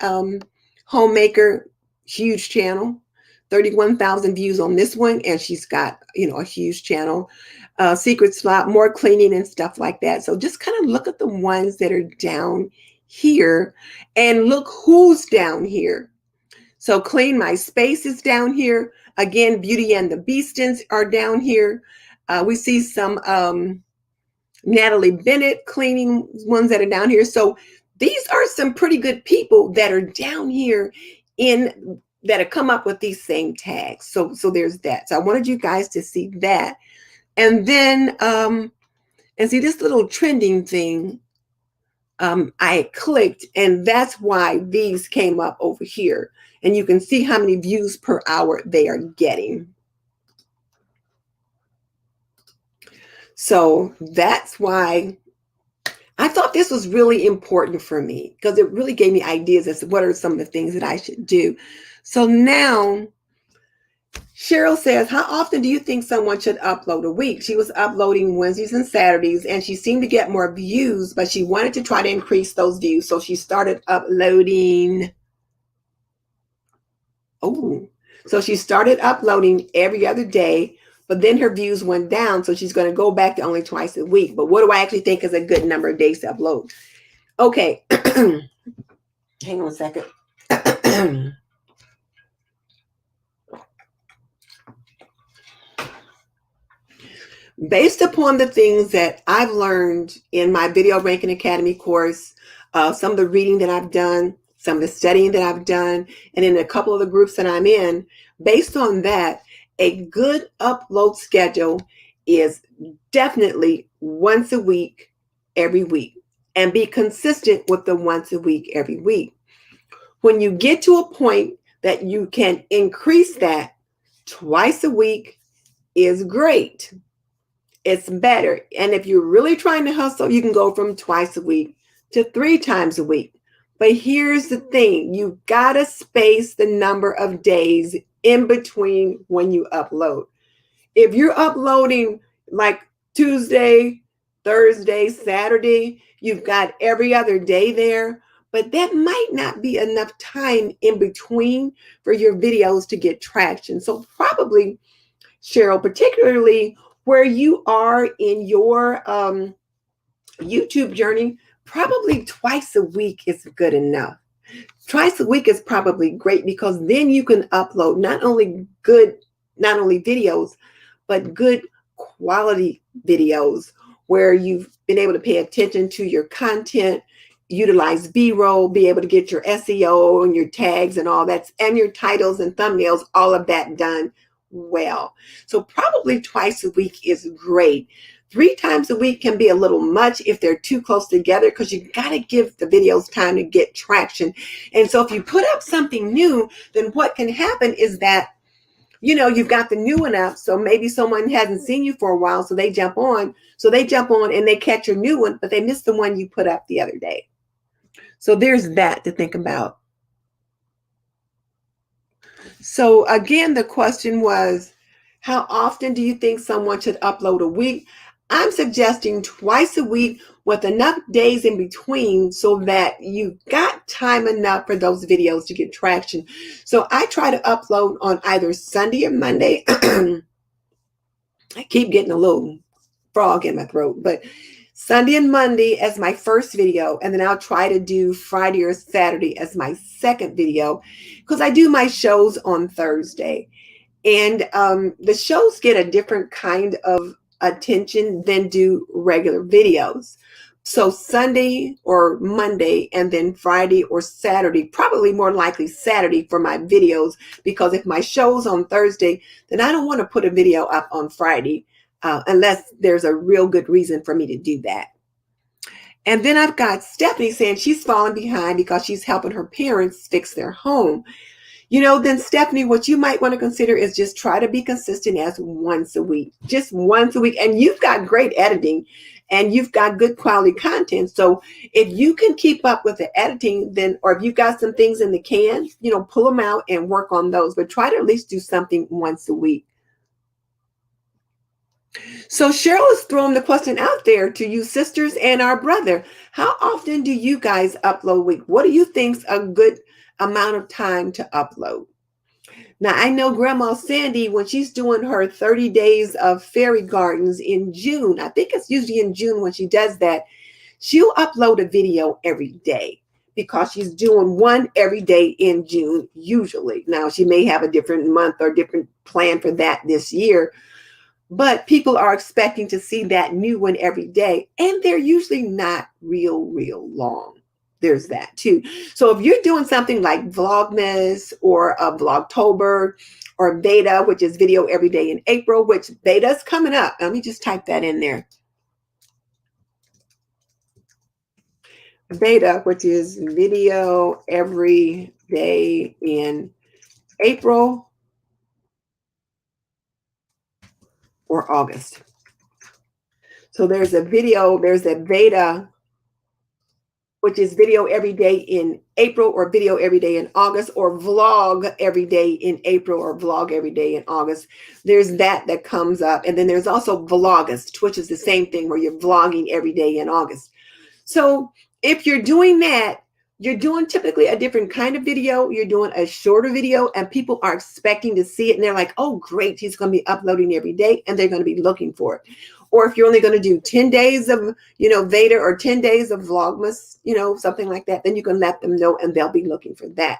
homemaker, huge channel. 31,000 views on this one, and she's got, a huge channel. Secret Slop, more cleaning and stuff like that. So just kind of look at the ones that are down here and look who's down here. So Clean My Space is down here. Again, Beauty and the Beastins are down here. We see some Natalie Bennett cleaning ones that are down here. So these are some pretty good people that are down here that have come up with these same tags. So there's that. So I wanted you guys to see that. And then, and see this little trending thing, I clicked, and that's why these came up over here. And you can see how many views per hour they are getting. So that's why I thought this was really important for me, because it really gave me ideas as to what are some of the things that I should do. So now Cheryl says, how often do you think someone should upload a week? She was uploading Wednesdays and Saturdays, and she seemed to get more views, but she wanted to try to increase those views. So she started uploading. So she started uploading every other day, but then her views went down. So she's going to go back to only twice a week. But what do I actually think is a good number of days to upload? Okay. Hang on a second. Based upon the things that I've learned in my Video Ranking Academy course, some of the reading that I've done, some of the studying that I've done, and in a couple of the groups that I'm in, based on that, a good upload schedule is definitely once a week, every week, and be consistent with the once a week, every week. When you get to a point that you can increase that, twice a week is great. It's better. And if you're really trying to hustle, you can go from twice a week to 3 times a week. But here's the thing, you gotta space the number of days in between when you upload. If you're uploading like Tuesday, Thursday, Saturday, you've got every other day there, but that might not be enough time in between for your videos to get traction. So probably, Cheryl, particularly where you are in your YouTube journey, probably twice a week is good enough. Twice a week is probably great because then you can upload not only videos, but good quality videos where you've been able to pay attention to your content, utilize B-roll, be able to get your SEO and your tags and all that, and your titles and thumbnails, all of that done well. So probably twice a week is great. 3 times a week can be a little much if they're too close together because you got to give the videos time to get traction. And so if you put up something new, then what can happen is that, you know, you've got the new one up. So maybe someone hasn't seen you for a while. So they jump on. And they catch your new one, but they missed the one you put up the other day. So there's that to think about. So again, the question was, how often do you think someone should upload a week? I'm suggesting twice a week with enough days in between so that you got time enough for those videos to get traction. So I try to upload on either Sunday or Monday. I keep getting a little frog in my throat, but Sunday and Monday as my first video, and then I'll try to do Friday or Saturday as my second video because I do my shows on Thursday. And the shows get a different kind of attention than do regular videos. So Sunday or Monday, and then Friday or Saturday, probably more likely Saturday for my videos, because if my show's on Thursday, then I don't want to put a video up on Friday unless there's a real good reason for me to do that. And then I've got Stephanie saying she's falling behind because she's helping her parents fix their home. You know, then Stephanie, what you might want to consider is just try to be consistent as once a week, just once a week. And you've got great editing and you've got good quality content. So if you can keep up with the editing, then, or if you've got some things in the can, you know, pull them out and work on those, but try to at least do something once a week. So Cheryl is throwing the question out there to you sisters and our brother. How often do you guys upload a week? What do you think's a good amount of time to upload? Now, I know Grandma Sandy, when she's doing her 30 days of fairy gardens in June, I think it's usually in June when she does that, she'll upload a video every day because she's doing one every day in June, usually. Now, she may have a different month or different plan for that this year, but people are expecting to see that new one every day, and they're usually not real long. There's that too. So if you're doing something like Vlogmas or a Vlogtober or Beta, which is video every day in April, which Beta's coming up. Let me just type that in there. Beta, which is video every day in April or August. So there's a Beta, which is video every day in April or video every day in August, or vlog every day in April or vlog every day in August. There's that comes up. And then there's also Vlogust, which is the same thing where you're vlogging every day in August. So if you're doing that, you're doing typically a different kind of video. You're doing a shorter video and people are expecting to see it. And they're like, oh, great, he's going to be uploading every day. And they're going to be looking for it. Or if you're only going to do 10 days of, Veda or 10 days of Vlogmas, something like that, then you can let them know and they'll be looking for that.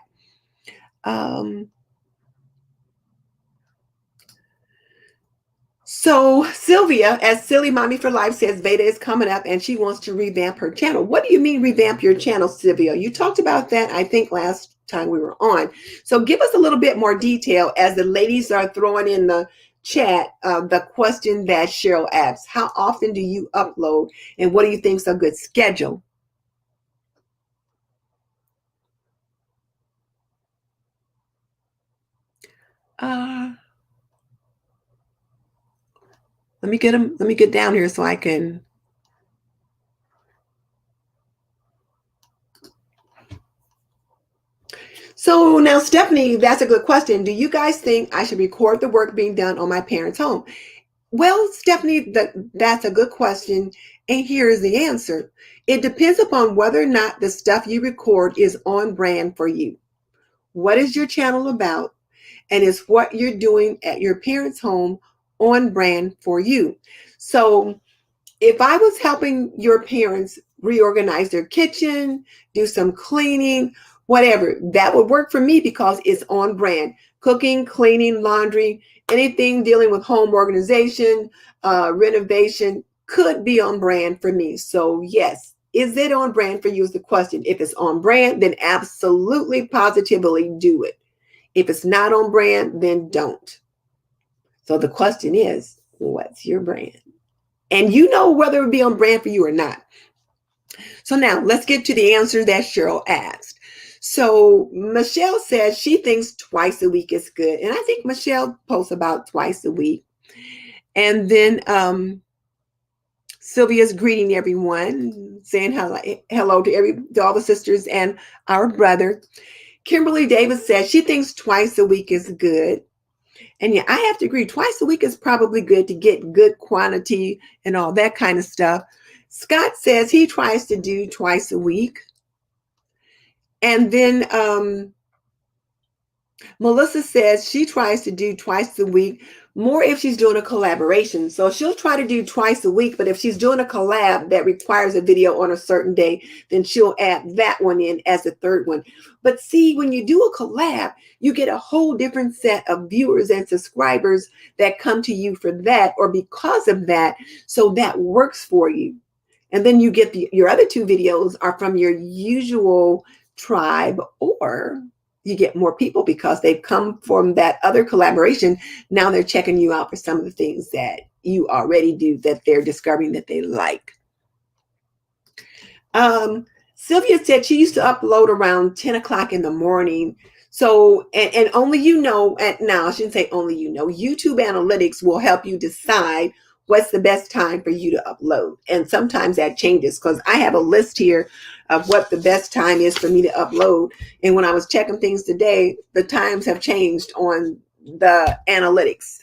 So Sylvia, as Silly Mommy for Life says, Veda is coming up and she wants to revamp her channel. What do you mean revamp your channel, Sylvia? You talked about that, I think, last time we were on. So give us a little bit more detail as the ladies are throwing in the chat the question that Cheryl asks. How often do you upload and what do you think is a good schedule? Let me get down here so I can. So now, Stephanie, that's a good question. Do you guys think I should record the work being done on my parents' home? Well, Stephanie, that's a good question. And here is the answer. It depends upon whether or not the stuff you record is on brand for you. What is your channel about? And is what you're doing at your parents' home on brand for you? So if I was helping your parents reorganize their kitchen, do some cleaning, whatever, that would work for me because it's on brand. Cooking, cleaning, laundry, anything dealing with home organization, renovation could be on brand for me. So yes, is it on brand for you is the question. If it's on brand, then absolutely, positively do it. If it's not on brand, then don't. So the question is, what's your brand? And you know whether it would be on brand for you or not. So now let's get to the answer that Cheryl asked. So Michelle says she thinks twice a week is good. And I think Michelle posts about twice a week. And then Sylvia's greeting everyone, saying hello to all the sisters and our brother. Kimberly Davis says she thinks twice a week is good. And yeah, I have to agree, twice a week is probably good to get good quantity and all that kind of stuff. Scott says he tries to do twice a week. And then Melissa says she tries to do twice a week, more if she's doing a collaboration. So she'll try to do twice a week, but if she's doing a collab that requires a video on a certain day, then she'll add that one in as a third one. But see, when you do a collab, you get a whole different set of viewers and subscribers that come to you for that or because of that. So that works for you. And then you get your other two videos are from your usual tribe, or you get more people because they've come from that other collaboration. Now they're checking you out for some of the things that you already do that they're discovering that they like. Sylvia said she used to upload around 10 o'clock in the morning. So, and only now I shouldn't say only YouTube analytics will help you decide what's the best time for you to upload. And sometimes that changes because I have a list here of what the best time is for me to upload. And when I was checking things today, the times have changed on the analytics.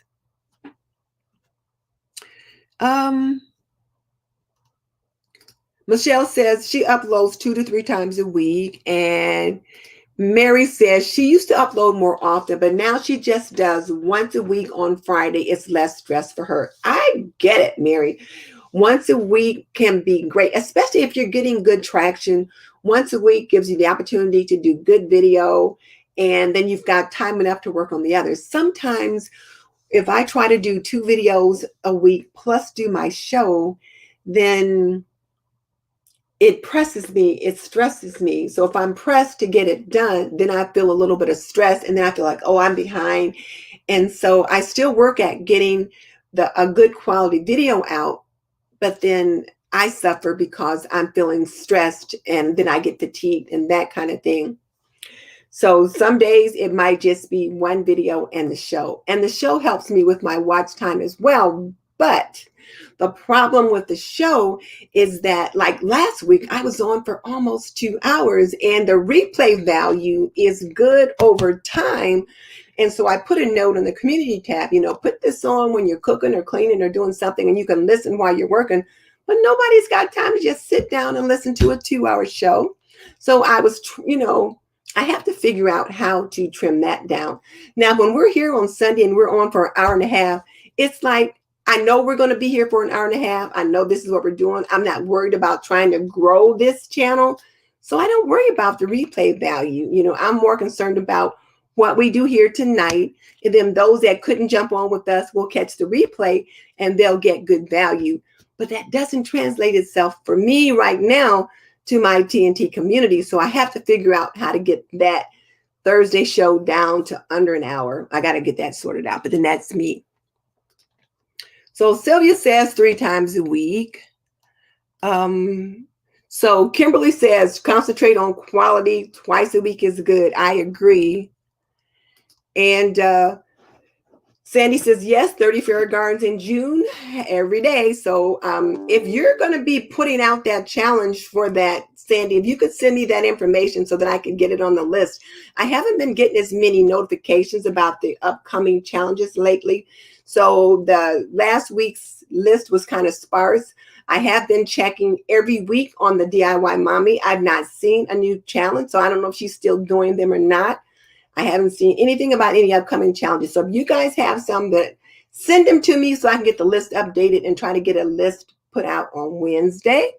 Michelle says she uploads 2 to 3 times a week. And Mary says she used to upload more often, but now she just does once a week on Friday. It's less stress for her. I get it, Mary. Once a week can be great, especially if you're getting good traction. Once a week gives you the opportunity to do good video, and then you've got time enough to work on the others. Sometimes if I try to do 2 videos a week plus do my show, then it presses me, it stresses me. So if I'm pressed to get it done, then I feel a little bit of stress, and then I feel like, oh, I'm behind. And so I still work at getting a good quality video out, but then I suffer because I'm feeling stressed, and then I get fatigued and that kind of thing. So some days it might just be one video and the show. And the show helps me with my watch time as well. But the problem with the show is that, like last week, I was on for almost 2 hours, and the replay value is good over time. And so I put a note on the community tab, put this on when you're cooking or cleaning or doing something, and you can listen while you're working. But nobody's got time to just sit down and listen to a 2-hour show. So I was, I have to figure out how to trim that down. Now, when we're here on Sunday and we're on for an hour and a half, it's like, I know we're going to be here for an hour and a half. I know this is what we're doing. I'm not worried about trying to grow this channel. So I don't worry about the replay value. I'm more concerned about what we do here tonight. And then those that couldn't jump on with us will catch the replay and they'll get good value. But that doesn't translate itself for me right now to my TNT community. So I have to figure out how to get that Thursday show down to under an hour. I got to get that sorted out. But then that's me. So Sylvia says 3 times a week. So Kimberly says concentrate on quality. Twice a week is good. I agree. And Sandy says, yes, 30 Fairy Gardens in June every day. So if you're going to be putting out that challenge for that Sandy, if you could send me that information so that I can get it on the list. I haven't been getting as many notifications about the upcoming challenges lately. So the last week's list was kind of sparse. I have been checking every week on the DIY Mommy. I've not seen a new challenge, so I don't know if she's still doing them or not. I haven't seen anything about any upcoming challenges. So if you guys have some, that send them to me so I can get the list updated and try to get a list put out on Wednesday.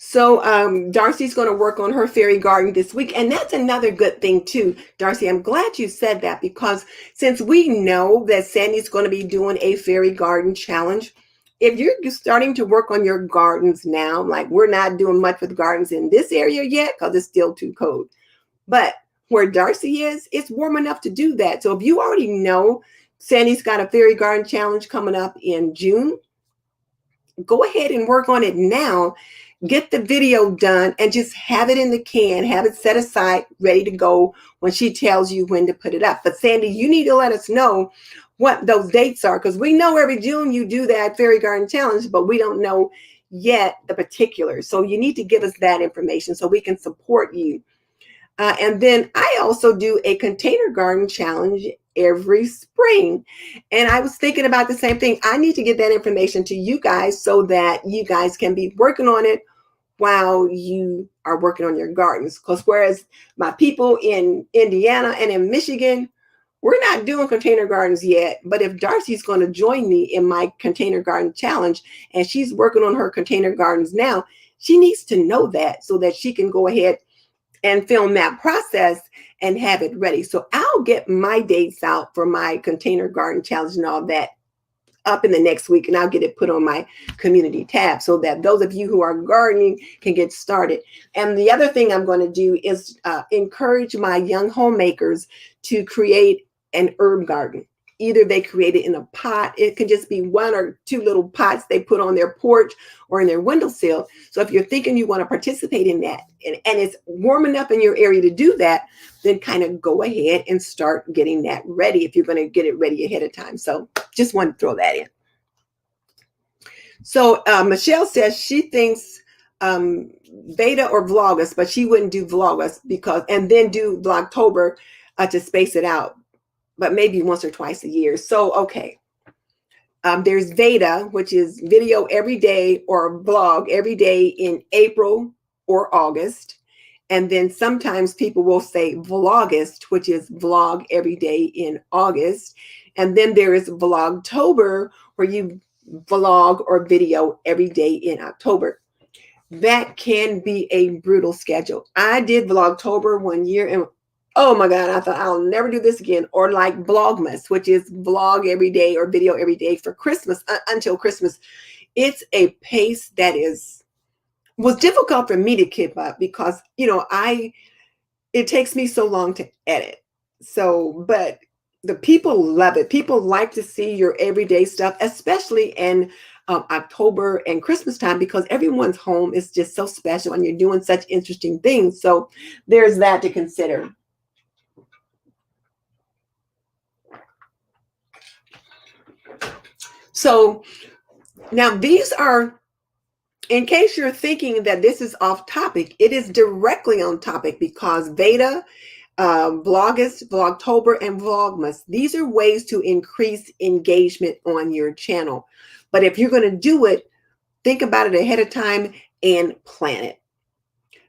So Darcy's going to work on her fairy garden this week. And that's another good thing too, Darcy. I'm glad you said that, because since we know that Sandy's going to be doing a fairy garden challenge, if you're starting to work on your gardens now, like we're not doing much with gardens in this area yet because it's still too cold. But where Darcy is, it's warm enough to do that. So if you already know Sandy's got a fairy garden challenge coming up in June, go ahead and work on it now. Get the video done and just have it in the can, have it set aside, ready to go when she tells you when to put it up. But Sandy, you need to let us know what those dates are, because we know every June you do that fairy garden challenge, but we don't know yet the particulars. So you need to give us that information so we can support you. And then I also do a container garden challenge every spring. And I was thinking about the same thing. I need to get that information to you guys so that you guys can be working on it while you are working on your gardens. Because whereas my people in Indiana and in Michigan, we're not doing container gardens yet. But if Darcy's going to join me in my container garden challenge and she's working on her container gardens now, she needs to know that so that she can go ahead and film that process and have it ready. So I'll get my dates out for my container garden challenge and all that up in the next week, and I'll get it put on my community tab so that those of you who are gardening can get started. And the other thing I'm going to do is encourage my young homemakers to create an herb garden. Either they create it in a pot. It can just be 1 or 2 little pots they put on their porch or in their windowsill. So if you're thinking you want to participate in that and it's warm enough in your area to do that, then kind of go ahead and start getting that ready if you're going to get it ready ahead of time. So just want to throw that in. So Michelle says she thinks Beta or Vlogmas, but she wouldn't do Vlogmas and then do Vlogtober to space it out, but maybe once or twice a year. So, okay. There's Veda, which is video every day or vlog every day in April or August. And then sometimes people will say Vlogist, which is vlog every day in August. And then there is Vlogtober, where you vlog or video every day in October. That can be a brutal schedule. I did Vlogtober one year and oh my God, I thought I'll never do this again. Or like Vlogmas, which is vlog every day or video every day for Christmas, until Christmas. It's a pace that was difficult for me to keep up because, it takes me so long to edit. So, but the people love it. People like to see your everyday stuff, especially in October and Christmas time, because everyone's home is just so special and you're doing such interesting things. So there's that to consider. So now these are, in case you're thinking that this is off topic, it is directly on topic because Veda, Vlogust, Vlogtober, and Vlogmas, these are ways to increase engagement on your channel. But if you're going to do it, think about it ahead of time and plan it.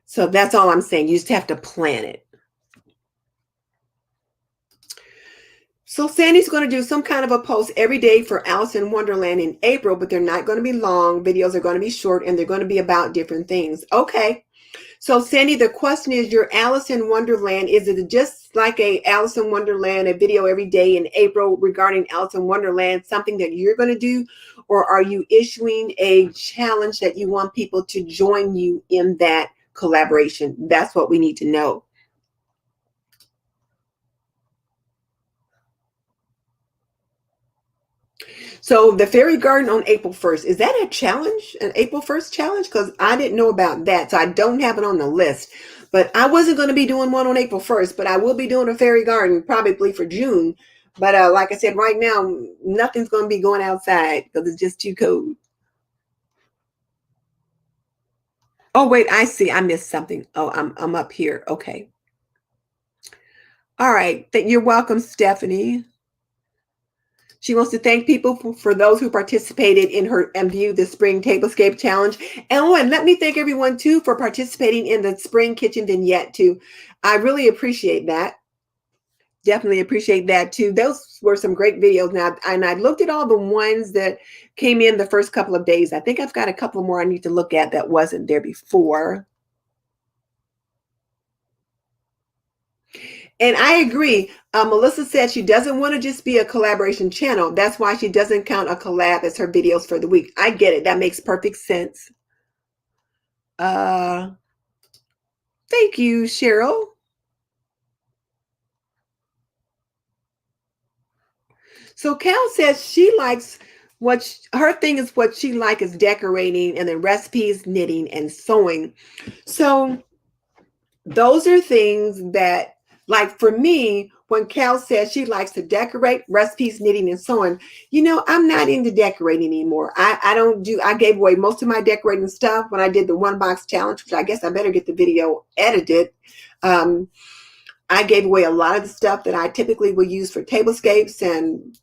So that's all I'm saying. You just have to plan it. So Sandy's going to do some kind of a post every day for Alice in Wonderland in April, but they're not going to be long. Videos are going to be short and they're going to be about different things. Okay. So Sandy, the question is, your Alice in Wonderland, is it just like a Alice in Wonderland, a video every day in April regarding Alice in Wonderland, something that you're going to do? Or are you issuing a challenge that you want people to join you in that collaboration? That's what we need to know. So the fairy garden on April 1st, is that a challenge, an April 1st challenge? Because I didn't know about that, so I don't have it on the list. But I wasn't going to be doing one on April 1st, but I will be doing a fairy garden probably for June. But like I said, right now, nothing's going to be going outside because it's just too cold. Oh, wait, I see. I missed something. Oh, I'm up here. Okay. All right. You're welcome, Stephanie. She wants to thank people for those who participated in her and viewed the Spring Tablescape Challenge. And let me thank everyone too for participating in the Spring Kitchen Vignette too. I really appreciate that. Definitely appreciate that too. Those were some great videos now. And I looked at all the ones that came in the first couple of days. I think I've got a couple more I need to look at that wasn't there before. And I agree. Melissa said she doesn't want to just be a collaboration channel. That's why she doesn't count a collab as her videos for the week. I get it. That makes perfect sense. Uh, Thank you, Cheryl. So Cal says she likes her thing is what she like is decorating and then recipes, knitting, and sewing. So those are things that, like for me, when Cal says she likes to decorate, recipes, knitting, and sewing, I'm not into decorating anymore. I gave away most of my decorating stuff when I did the one box challenge, which I guess I better get the video edited. I gave away a lot of the stuff that I typically would use for tablescapes and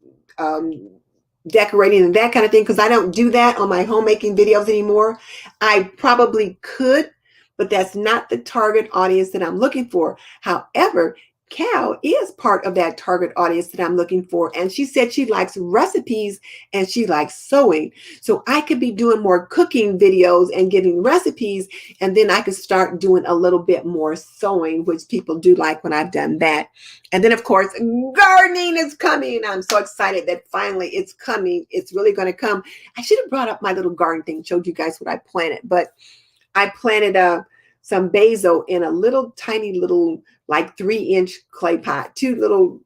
decorating and that kind of thing, because I don't do that on my homemaking videos anymore. I probably could, but that's not the target audience that I'm looking for. However, Cal is part of that target audience that I'm looking for. And she said she likes recipes and she likes sewing. So I could be doing more cooking videos and giving recipes. And then I could start doing a little bit more sewing, which people do like when I've done that. And then, of course, gardening is coming. I'm so excited that finally it's coming. It's really going to come. I should have brought up my little garden thing, showed you guys what I planted. But I planted some basil in a little tiny little like 3-inch clay pot, two little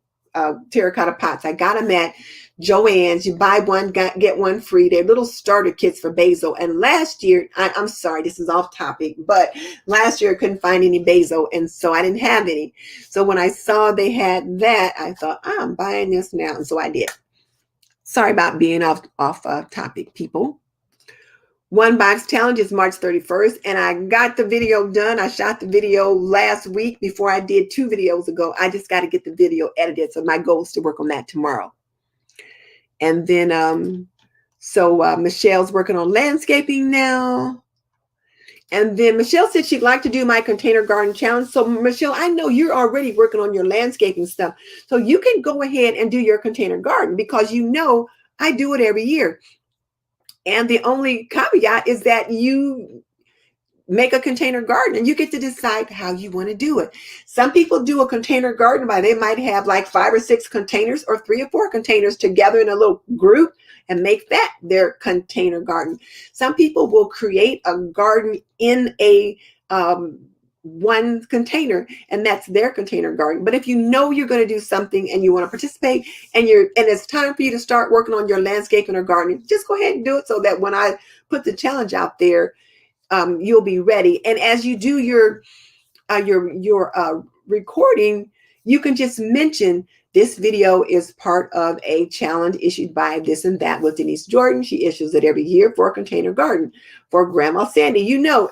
terracotta pots. I got them at Joann's. You buy one, get one free. They're little starter kits for basil. And last year, I'm sorry, this is off topic, but last year I couldn't find any basil, and so I didn't have any. So when I saw they had that, I thought, I'm buying this now, and so I did. Sorry about being off topic, people. One box challenge is March 31st, and I got the video done. I shot the video last week before I did 2 videos ago. I just got to get the video edited. So my goal is to work on that tomorrow. And then, Michelle's working on landscaping now. And then Michelle said she'd like to do my container garden challenge. So Michelle, I know you're already working on your landscaping stuff. So you can go ahead and do your container garden because I do it every year. And the only caveat is that you make a container garden and you get to decide how you want to do it. Some people do a container garden by they might have like 5 or 6 containers or 3 or 4 containers together in a little group and make that their container garden. Some people will create a garden in a one container, and that's their container garden. But if you know you're going to do something and you want to participate and it's time for you to start working on your landscaping or gardening, just go ahead and do it so that when I put the challenge out there, you'll be ready. And as you do your recording, you can just mention this video is part of a challenge issued by this and that with Denise Jordan. She issues it every year for a container garden. For Grandma Sandy,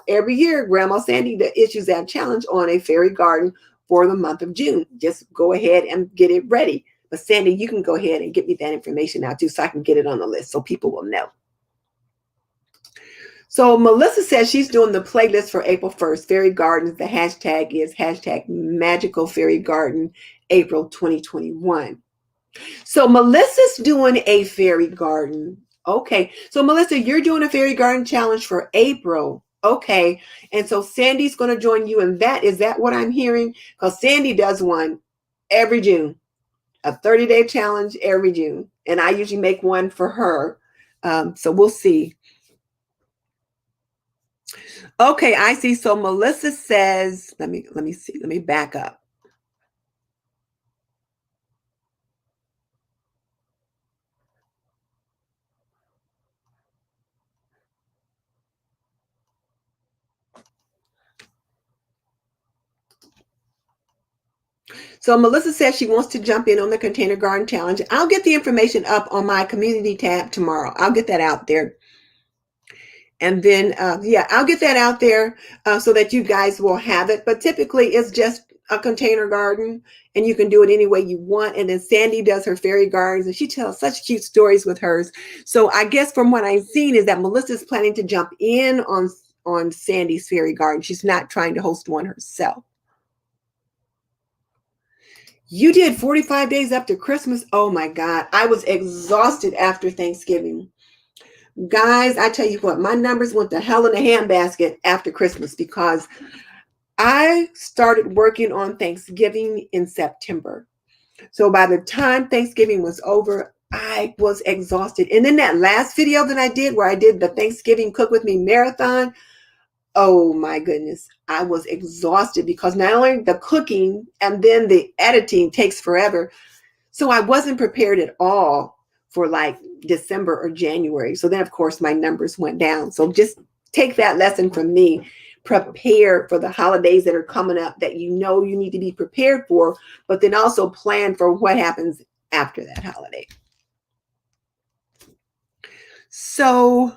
every year Grandma Sandy issues that challenge on a fairy garden for the month of June. Just go ahead and get it ready. But Sandy, you can go ahead and get me that information out too so I can get it on the list so people will know. So Melissa says she's doing the playlist for April 1st, Fairy Gardens. The hashtag is #Magical Fairy Garden April 2021. So Melissa's doing a fairy garden. Okay. So Melissa, you're doing a fairy garden challenge for April. Okay. And so Sandy's going to join you in that. Is that what I'm hearing? Because Sandy does one every June, a 30-day challenge every June. And I usually make one for her. So we'll see. Okay, I see. So Melissa says, let me see. Let me back up. So Melissa says she wants to jump in on the Container Garden Challenge. I'll get the information up on my community tab tomorrow. I'll get that out there. And then, yeah, I'll get that out there so that you guys will have it. But typically it's just a container garden and you can do it any way you want. And then Sandy does her fairy gardens and she tells such cute stories with hers. So I guess from what I've seen is that Melissa's planning to jump in on Sandy's fairy garden. She's not trying to host one herself. You did 45 days after Christmas. Oh my God. I was exhausted after Thanksgiving. Guys, I tell you what, my numbers went to hell in a handbasket after Christmas because I started working on Thanksgiving in September. So by the time Thanksgiving was over, I was exhausted. And then that last video that I did where I did the Thanksgiving Cook With Me marathon, oh my goodness, I was exhausted because not only the cooking and then the editing takes forever. So I wasn't prepared at all for like December or January. So then of course my numbers went down. So just take that lesson from me. Prepare for the holidays that are coming up that you know you need to be prepared for, but then also plan for what happens after that holiday. So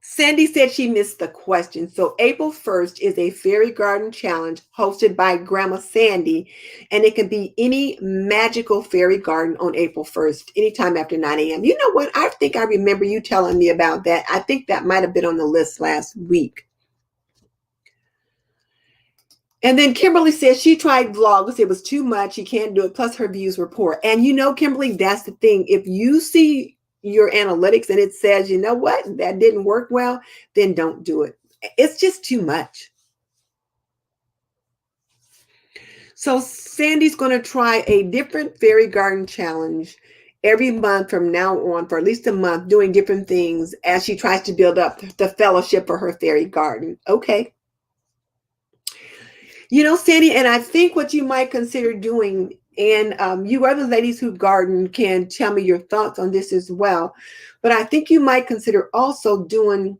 Sandy said she missed the question. So April 1st is a fairy garden challenge hosted by Grandma Sandy, and it can be any magical fairy garden on April 1st, anytime after 9 a.m. You know what? I think I remember you telling me about that. I think that might have been on the list last week. And then Kimberly says she tried vlogs. It was too much. She can't do it. Plus her views were poor. And you know, Kimberly, that's the thing. If you see your analytics and it says, you know what, that didn't work well, then don't do it. It's just too much. So Sandy's going to try a different fairy garden challenge every month from now on for at least a month, doing different things as she tries to build up the fellowship for her fairy garden. Okay. You know, Sandy, and I think what you might consider doing, and you other ladies who garden can tell me your thoughts on this as well, but I think you might consider also doing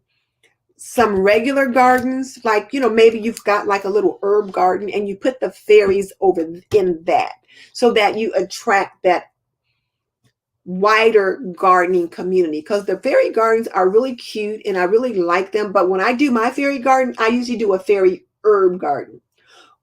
some regular gardens, like, you know, maybe you've got like a little herb garden and you put the fairies over in that so that you attract that wider gardening community, because the fairy gardens are really cute and I really like them. But when I do my fairy garden, I usually do a fairy herb garden.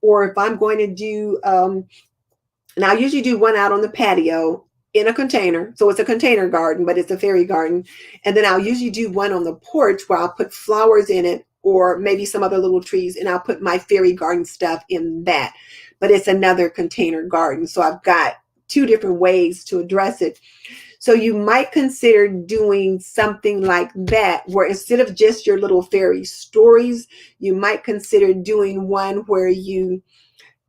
Or if I'm going to do, and I usually do one out on the patio in a container. So it's a container garden, but it's a fairy garden. And then I'll usually do one on the porch where I'll put flowers in it or maybe some other little trees, and I'll put my fairy garden stuff in that. But it's another container garden. So I've got two different ways to address it. So you might consider doing something like that, where instead of just your little fairy stories, you might consider doing one where you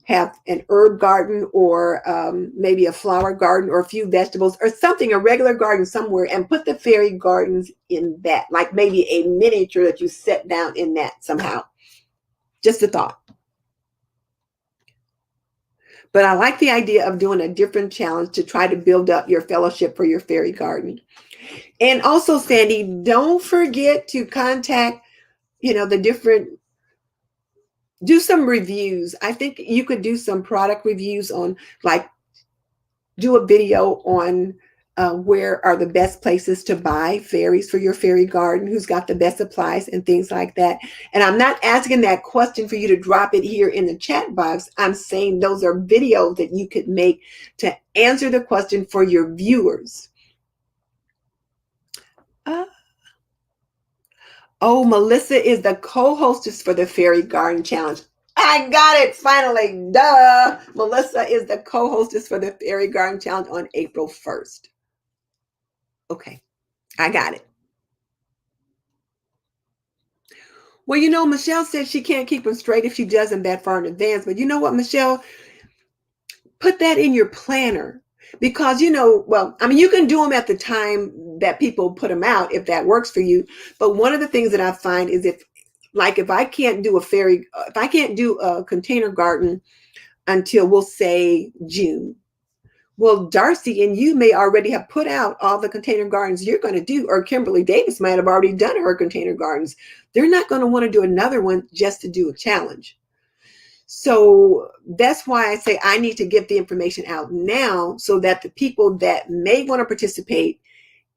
have an herb garden or maybe a flower garden or a few vegetables or something, a regular garden somewhere, and put the fairy gardens in that, like maybe a miniature that you set down in that somehow. Just a thought. But I like the idea of doing a different challenge to try to build up your fellowship for your fairy garden. And also, Sandy, don't forget to contact, you know, the different, do some reviews. I think you could do some product reviews on, like, do a video on where are the best places to buy fairies for your fairy garden, who's got the best supplies and things like that. And I'm not asking that question for you to drop it here in the chat box. I'm saying those are videos that you could make to answer the question for your viewers. Oh, Melissa is the co-hostess for the Fairy Garden Challenge. I got it finally. Duh. Melissa is the co-hostess for the Fairy Garden Challenge on April 1st. Okay, I got it. Well, you know, Michelle said she can't keep them straight if she does them that far in advance. But you know what, Michelle? Put that in your planner. Because, you know, well, I mean, you can do them at the time that people put them out if that works for you. But one of the things that I find is if I can't do a container garden until, we'll say, June. Well, Darcy and you may already have put out all the container gardens you're going to do, or Kimberly Davis might have already done her container gardens. They're not going to want to do another one just to do a challenge. So that's why I say I need to get the information out now so that the people that may want to participate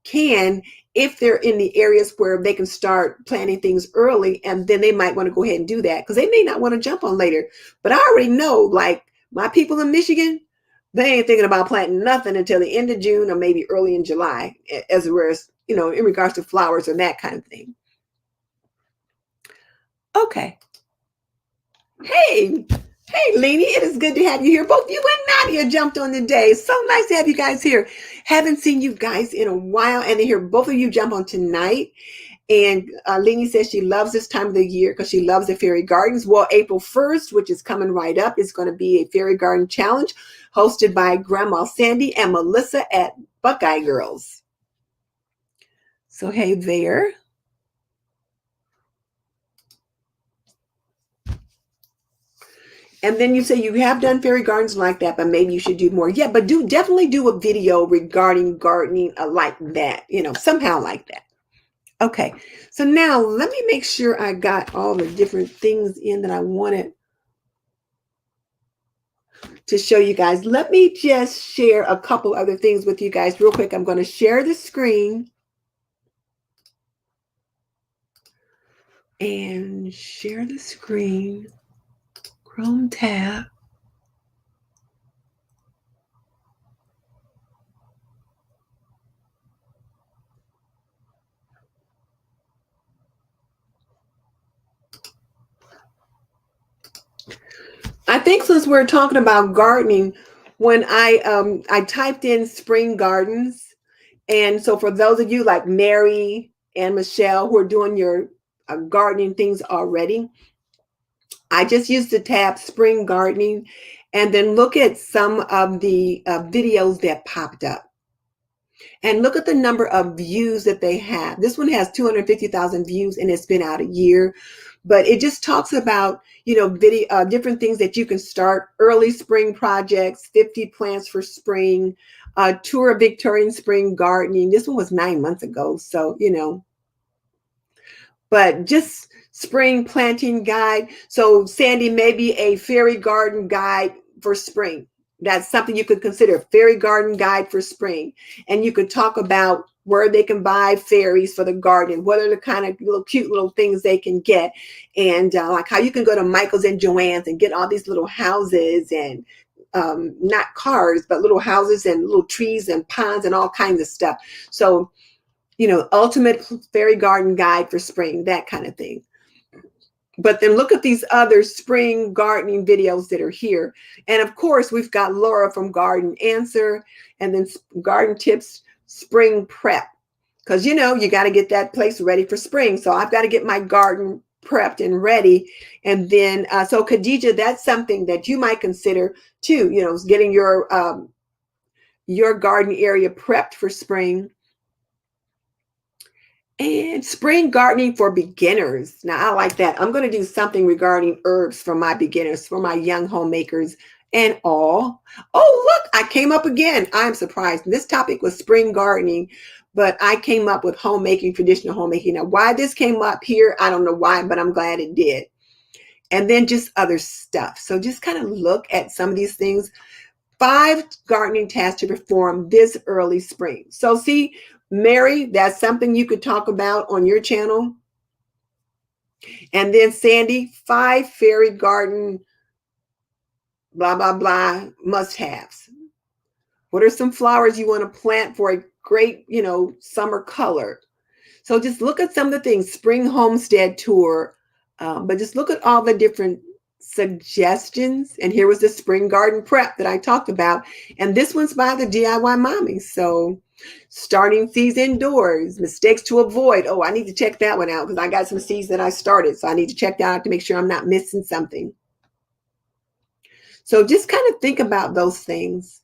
can, if they're in the areas where they can start planning things early, and then they might want to go ahead and do that because they may not want to jump on later. But I already know, like my people in Michigan, they ain't thinking about planting nothing until the end of June or maybe early in July, as well as, in regards to flowers and that kind of thing. Okay. Hey, Leanie, it is good to have you here. Both you and Nadia jumped on today. It's so nice to have you guys here. Haven't seen you guys in a while, and to hear both of you jump on tonight. And Leanie says she loves this time of the year because she loves the fairy gardens. Well, April 1st, which is coming right up, is going to be a fairy garden challenge hosted by Grandma Sandy and Melissa at Buckeye Girls. So, hey there. And then you say you have done fairy gardens like that, but maybe you should do more. Yeah, but definitely do a video regarding gardening like that, somehow like that. Okay, so now let me make sure I got all the different things in that I wanted to show you guys. Let me just share a couple other things with you guys real quick. I'm going to share the screen and share the screen. Chrome tab. I think since we're talking about gardening, when I typed in spring gardens, and so for those of you like Mary and Michelle who are doing your gardening things already, I just used the tab spring gardening and then look at some of the videos that popped up. And look at the number of views that they have. This one has 250,000 views and it's been out a year. But it just talks about, video, different things that you can start, early spring projects, 50 plants for spring, tour of Victorian spring gardening. This one was 9 months ago. So, but just spring planting guide. So Sandy, maybe a fairy garden guide for spring. That's something you could consider, fairy garden guide for spring. And you could talk about where they can buy fairies for the garden, what are the kind of little cute little things they can get, and like how you can go to Michael's and Joann's and get all these little houses and not cars, but little houses and little trees and ponds and all kinds of stuff. So, ultimate fairy garden guide for spring, that kind of thing. But then look at these other spring gardening videos that are here. And of course, we've got Laura from Garden Answer, and then Garden Tips Spring Prep. Because, you got to get that place ready for spring. So I've got to get my garden prepped and ready. And then, so Khadija, that's something that you might consider too, getting your garden area prepped for spring. And spring gardening for beginners. Now, I like that. I'm going to do something regarding herbs for my beginners, for my young homemakers and all. Oh, look, I came up again. I'm surprised. This topic was spring gardening, but I came up with homemaking, traditional homemaking. Now, why this came up here, I don't know why, but I'm glad it did. And then just other stuff. So just kind of look at some of these things. 5 gardening tasks to perform this early spring. So see, Mary, that's something you could talk about on your channel. And then Sandy, 5 fairy garden, blah, blah, blah, must-haves. What are some flowers you want to plant for a great, summer color? So just look at some of the things, spring homestead tour, but just look at all the different suggestions. And here was the spring garden prep that I talked about. And this one's by the DIY Mommy. So starting seeds indoors, mistakes to avoid. Oh, I need to check that one out because I got some seeds that I started. So I need to check that out to make sure I'm not missing something. So just kind of think about those things.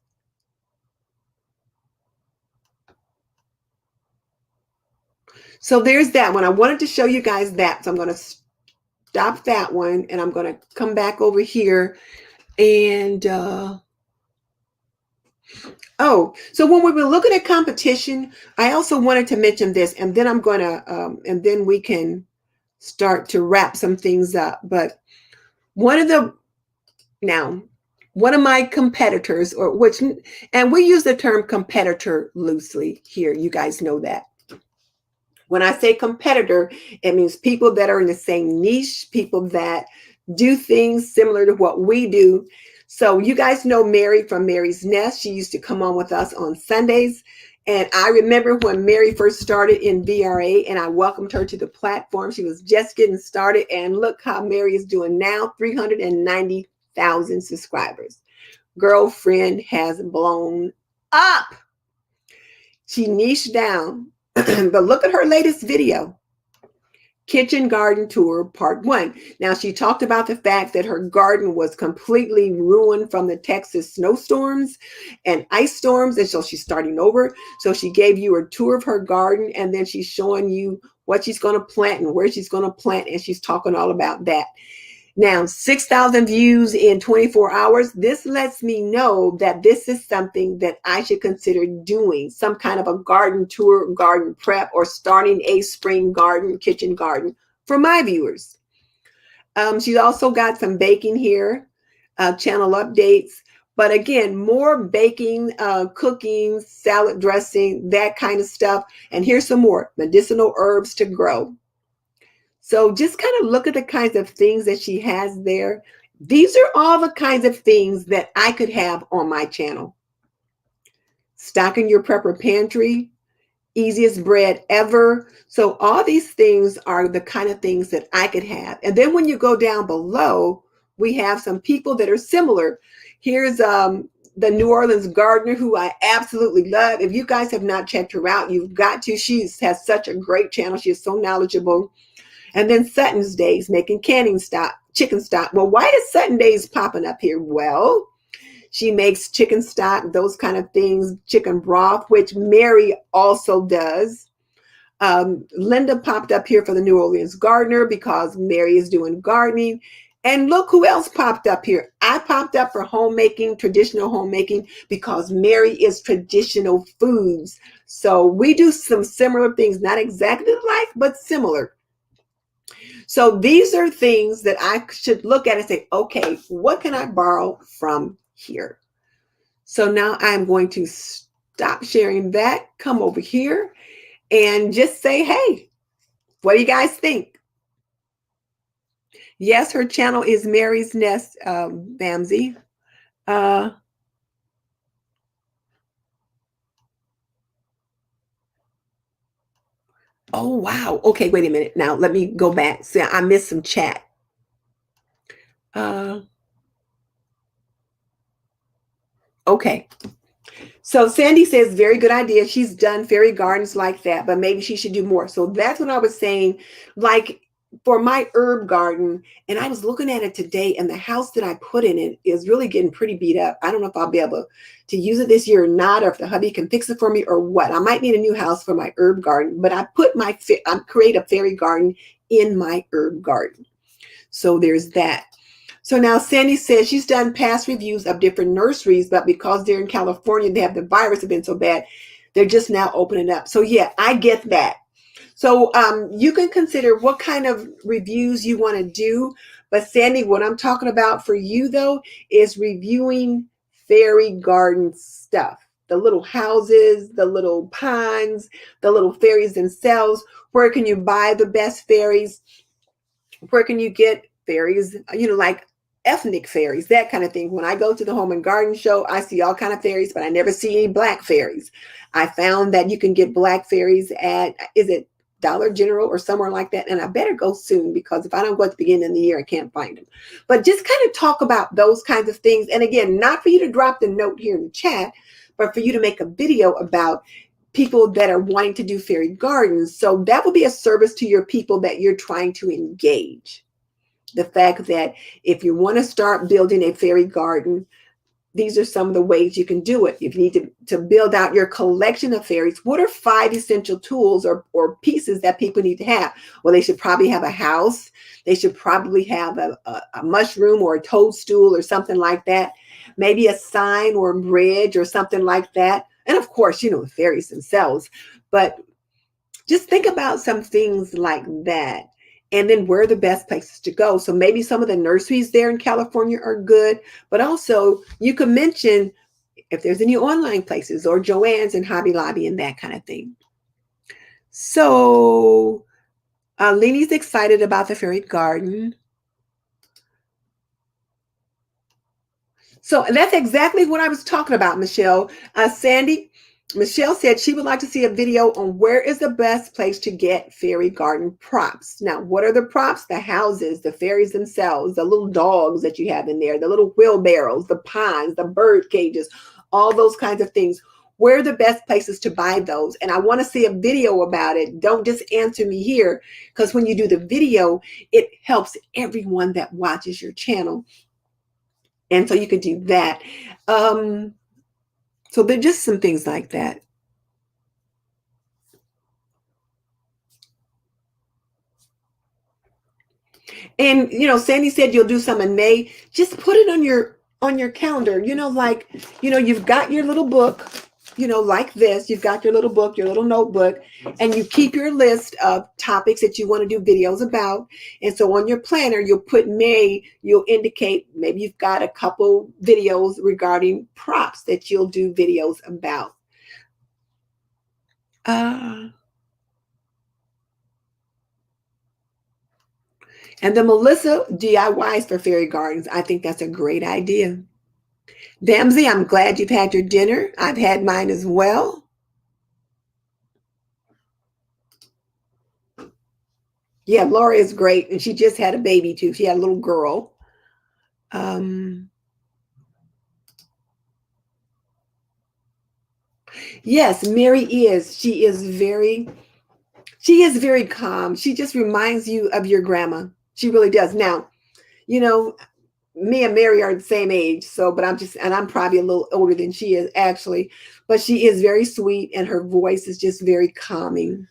So there's that one. I wanted to show you guys that. So I'm going to stop that one and I'm going to come back over here and so when we were looking at competition, I also wanted to mention this, and then I'm going to and then we can start to wrap some things up. But one of the Now, one of my competitors, and we use the term competitor loosely here. You guys know that. When I say competitor, it means people that are in the same niche, people that do things similar to what we do. So you guys know Mary from Mary's Nest. She used to come on with us on Sundays. And I remember when Mary first started in VRA and I welcomed her to the platform. She was just getting started. And look how Mary is doing now, 390,000 subscribers. Girlfriend has blown up. She niched down. But look at her latest video, Kitchen Garden Tour Part 1. Now, she talked about the fact that her garden was completely ruined from the Texas snowstorms and ice storms. And so she's starting over. So she gave you a tour of her garden, and then she's showing you what she's going to plant and where she's going to plant. And she's talking all about that. Now, 6,000 views in 24 hours. This lets me know that this is something that I should consider doing, some kind of a garden tour, garden prep, or starting a spring garden, kitchen garden for my viewers. She's also got some baking here, channel updates. But again, more baking, cooking, salad dressing, that kind of stuff. And here's some more medicinal herbs to grow. So just kind of look at the kinds of things that she has there. These are all the kinds of things that I could have on my channel. Stocking your prepper pantry, easiest bread ever. So all these things are the kind of things that I could have. And then when you go down below, we have some people that are similar. Here's the New Orleans gardener, who I absolutely love. If you guys have not checked her out, you've got to. She has such a great channel. She is so knowledgeable. And then Sutton's Days, making canning stock, chicken stock. Well, why is Sutton Days popping up here? Well, she makes chicken stock, those kind of things, chicken broth, which Mary also does. Linda popped up here for the New Orleans gardener because Mary is doing gardening. And look who else popped up here. I popped up for homemaking, traditional homemaking, because Mary is traditional foods. So we do some similar things, not exactly alike, but similar. So these are things that I should look at and say, okay, what can I borrow from here? So now I'm going to stop sharing that, come over here and just say, hey, what do you guys think? Yes, her channel is Mary's Nest, Bamsey. Oh, wow. Okay, wait a minute. Now, let me go back. See, I missed some chat. Okay. So Sandy says, very good idea. She's done fairy gardens like that, but maybe she should do more. So that's what I was saying. Like for my herb garden, and I was looking at it today, and the house that I put in it is really getting pretty beat up. I don't know if I'll be able to use it this year or not, or if the hubby can fix it for me or what. I might need a new house for my herb garden, but I create a fairy garden in my herb garden. So there's that. So now Sandy says she's done past reviews of different nurseries, but because they're in California, they have the virus have been so bad, they're just now opening up. So yeah, I get that. So you can consider what kind of reviews you want to do. But Sandy, what I'm talking about for you though, is reviewing fairy garden stuff. The little houses, the little ponds, the little fairies themselves. Where can you buy the best fairies? Where can you get fairies, like ethnic fairies, that kind of thing. When I go to the home and garden show, I see all kind of fairies, but I never see any black fairies. I found that you can get black fairies at, is it Dollar General or somewhere like that? And I better go soon, because if I don't go at the beginning of the year, I can't find them. But just kind of talk about those kinds of things. And again, not for you to drop the note here in the chat, but for you to make a video about people that are wanting to do fairy gardens. So that will be a service to your people that you're trying to engage. The fact that if you want to start building a fairy garden, these are some of the ways you can do it. If you need to build out your collection of fairies, what are 5 essential tools or pieces that people need to have? Well, they should probably have a house. They should probably have a mushroom or a toadstool or something like that. Maybe a sign or a bridge or something like that. And of course, the fairies themselves. But just think about some things like that. and then where are the best places to go. So maybe some of the nurseries there in California are good, but also you can mention if there's any online places or Joann's and Hobby Lobby and that kind of thing. So Lenie's excited about the fairy garden. So that's exactly what I was talking about, Michelle. Michelle said she would like to see a video on where is the best place to get fairy garden props. Now, what are the props? The houses, the fairies themselves, the little dogs that you have in there, the little wheelbarrows, the ponds, the bird cages, all those kinds of things. Where are the best places to buy those? And I want to see a video about it. Don't just answer me here, because when you do the video, it helps everyone that watches your channel. And so you could do that. So they're just some things like that. And Sandy said you'll do some in May. Just put it on your calendar. Like you've got your little book. Like this, you've got your little book, your little notebook, and you keep your list of topics that you want to do videos about. And so on your planner, you'll put May, you'll indicate maybe you've got a couple videos regarding props that you'll do videos about. And the Melissa DIYs for fairy gardens. I think that's a great idea. Damsey, I'm glad you've had your dinner. I've had mine as well. Yeah, Laura is great. And she just had a baby too. She had a little girl. Yes, Mary is. She is very calm. She just reminds you of your grandma. She really does. Now, me and Mary are the same age. So, but I'm probably a little older than she is actually, but she is very sweet and her voice is just very calming.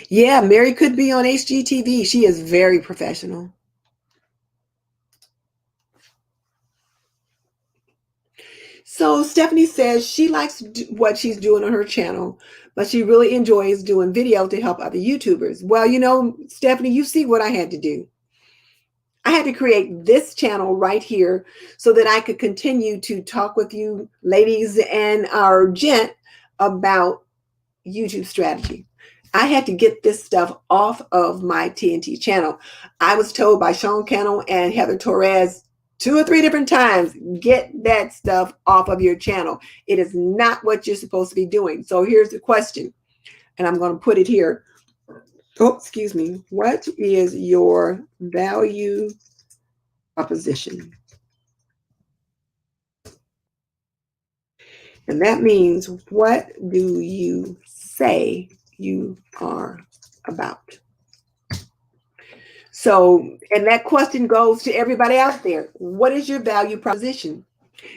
Yeah, Mary could be on HGTV. She is very professional. So Stephanie says she likes what she's doing on her channel, but she really enjoys doing video to help other YouTubers. Well, Stephanie, you see what I had to do. I had to create this channel right here so that I could continue to talk with you ladies and our gent about YouTube strategy. I had to get this stuff off of my TNT channel. I was told by Sean Cannell and Heather Torres 2 or 3 different times, get that stuff off of your channel. It is not what you're supposed to be doing. So here's the question, and I'm going to put it here. Oh, excuse me. What is your value proposition? And that means, what do you say you are about? So, and that question goes to everybody out there. What is your value proposition?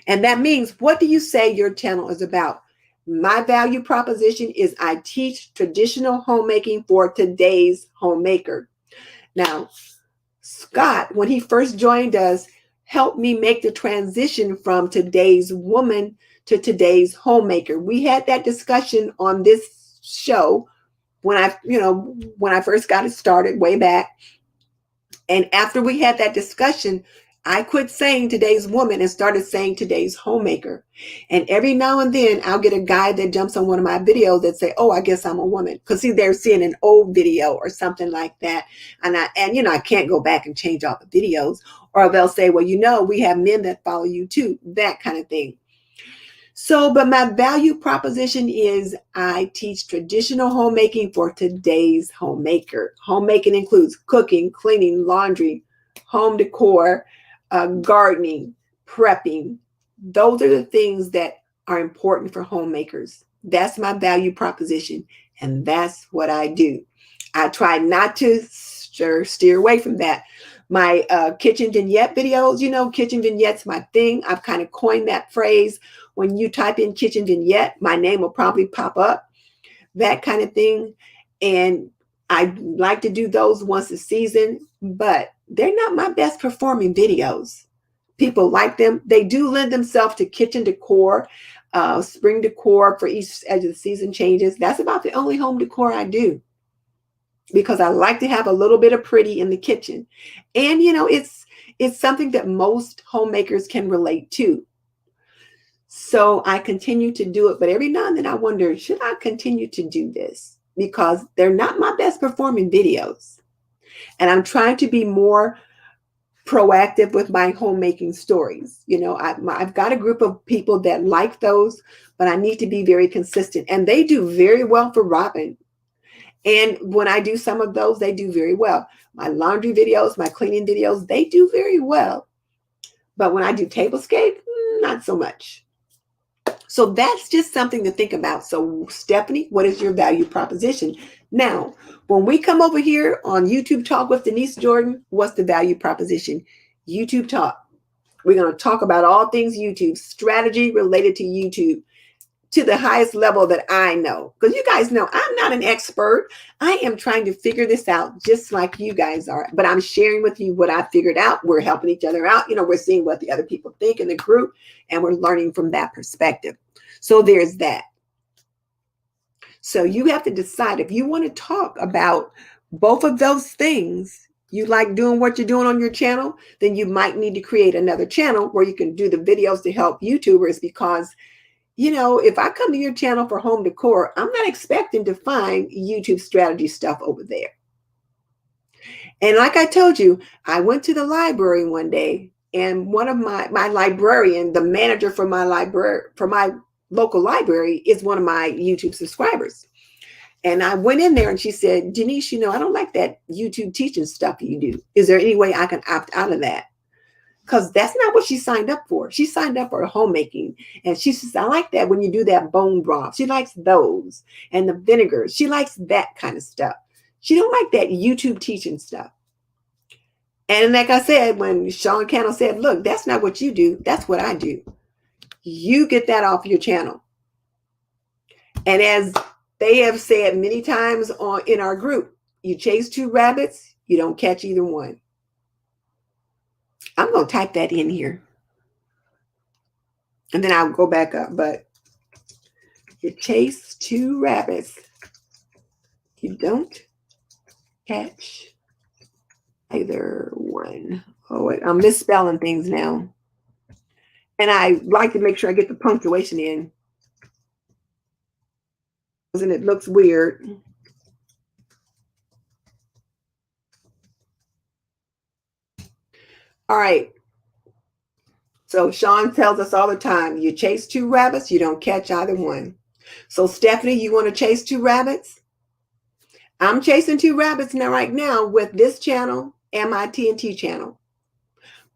And that means, what do you say your channel is about? My value proposition is I teach traditional homemaking for today's homemaker. Now, Scott, when he first joined us, helped me make the transition from today's woman to today's homemaker. We had that discussion on this show when I first got it started way back. And after we had that discussion, I quit saying today's woman and started saying today's homemaker. And every now and then I'll get a guy that jumps on one of my videos that say, oh, I guess I'm a woman. Because see, they're seeing an old video or something like that. And I can't go back and change all the videos. Or they'll say, well, we have men that follow you too, that kind of thing. So, but my value proposition is I teach traditional homemaking for today's homemaker. Homemaking includes cooking, cleaning, laundry, home decor, gardening, prepping. Those are the things that are important for homemakers. That's my value proposition, and that's what I do. I try not to steer away from that. My kitchen vignette videos, kitchen vignettes my thing. I've kind of coined that phrase. When you type in kitchen vignette, my name will probably pop up, that kind of thing. And I like to do those once a season, but they're not my best performing videos. People like them. They do lend themselves to kitchen decor, spring decor for each as the season changes. That's about the only home decor I do. because I like to have a little bit of pretty in the kitchen. And it's something that most homemakers can relate to. So I continue to do it, but every now and then I wonder, should I continue to do this? Because they're not my best performing videos. And I'm trying to be more proactive with my homemaking stories. I've got a group of people that like those, but I need to be very consistent. And they do very well for Robin. And when I do some of those, they do very well. My laundry videos, my cleaning videos, they do very well. But when I do tablescape, not so much. So that's just something to think about. So Stephanie, what is your value proposition? Now, when we come over here on YouTube Talk with Denise Jordan, what's the value proposition? YouTube Talk. We're going to talk about all things YouTube, strategy related to YouTube to the highest level that I know. Because you guys know I'm not an expert. I am trying to figure this out just like you guys are. But I'm sharing with you what I figured out. We're helping each other out. We're seeing what the other people think in the group, and we're learning from that perspective. So there's that. So you have to decide if you want to talk about both of those things. You like doing what you're doing on your channel, then you might need to create another channel where you can do the videos to help YouTubers, because if I come to your channel for home decor, I'm not expecting to find YouTube strategy stuff over there. And like I told you, I went to the library one day, and one of my librarian, the manager for my library, for my local library, is one of my YouTube subscribers. And I went in there and she said, Denise, I don't like that YouTube teaching stuff you do. Is there any way I can opt out of that? Because that's not what she signed up for. She signed up for homemaking. And she says, I like that when you do that bone broth. She likes those. And the vinegars. She likes that kind of stuff. She don't like that YouTube teaching stuff. And like I said, when Sean Cannell said, look, that's not what you do. That's what I do. You get that off your channel. And as they have said many times in our group, you chase two rabbits, you don't catch either one. I'm going to type that in here. And then I'll go back up. But you chase two rabbits, you don't catch either one. Oh, wait, I'm misspelling things now. And I like to make sure I get the punctuation in, and it looks weird. All right. So Sean tells us all the time, you chase two rabbits, you don't catch either one. So Stephanie, you want to chase two rabbits? I'm chasing two rabbits now right now with this channel and my TNT channel.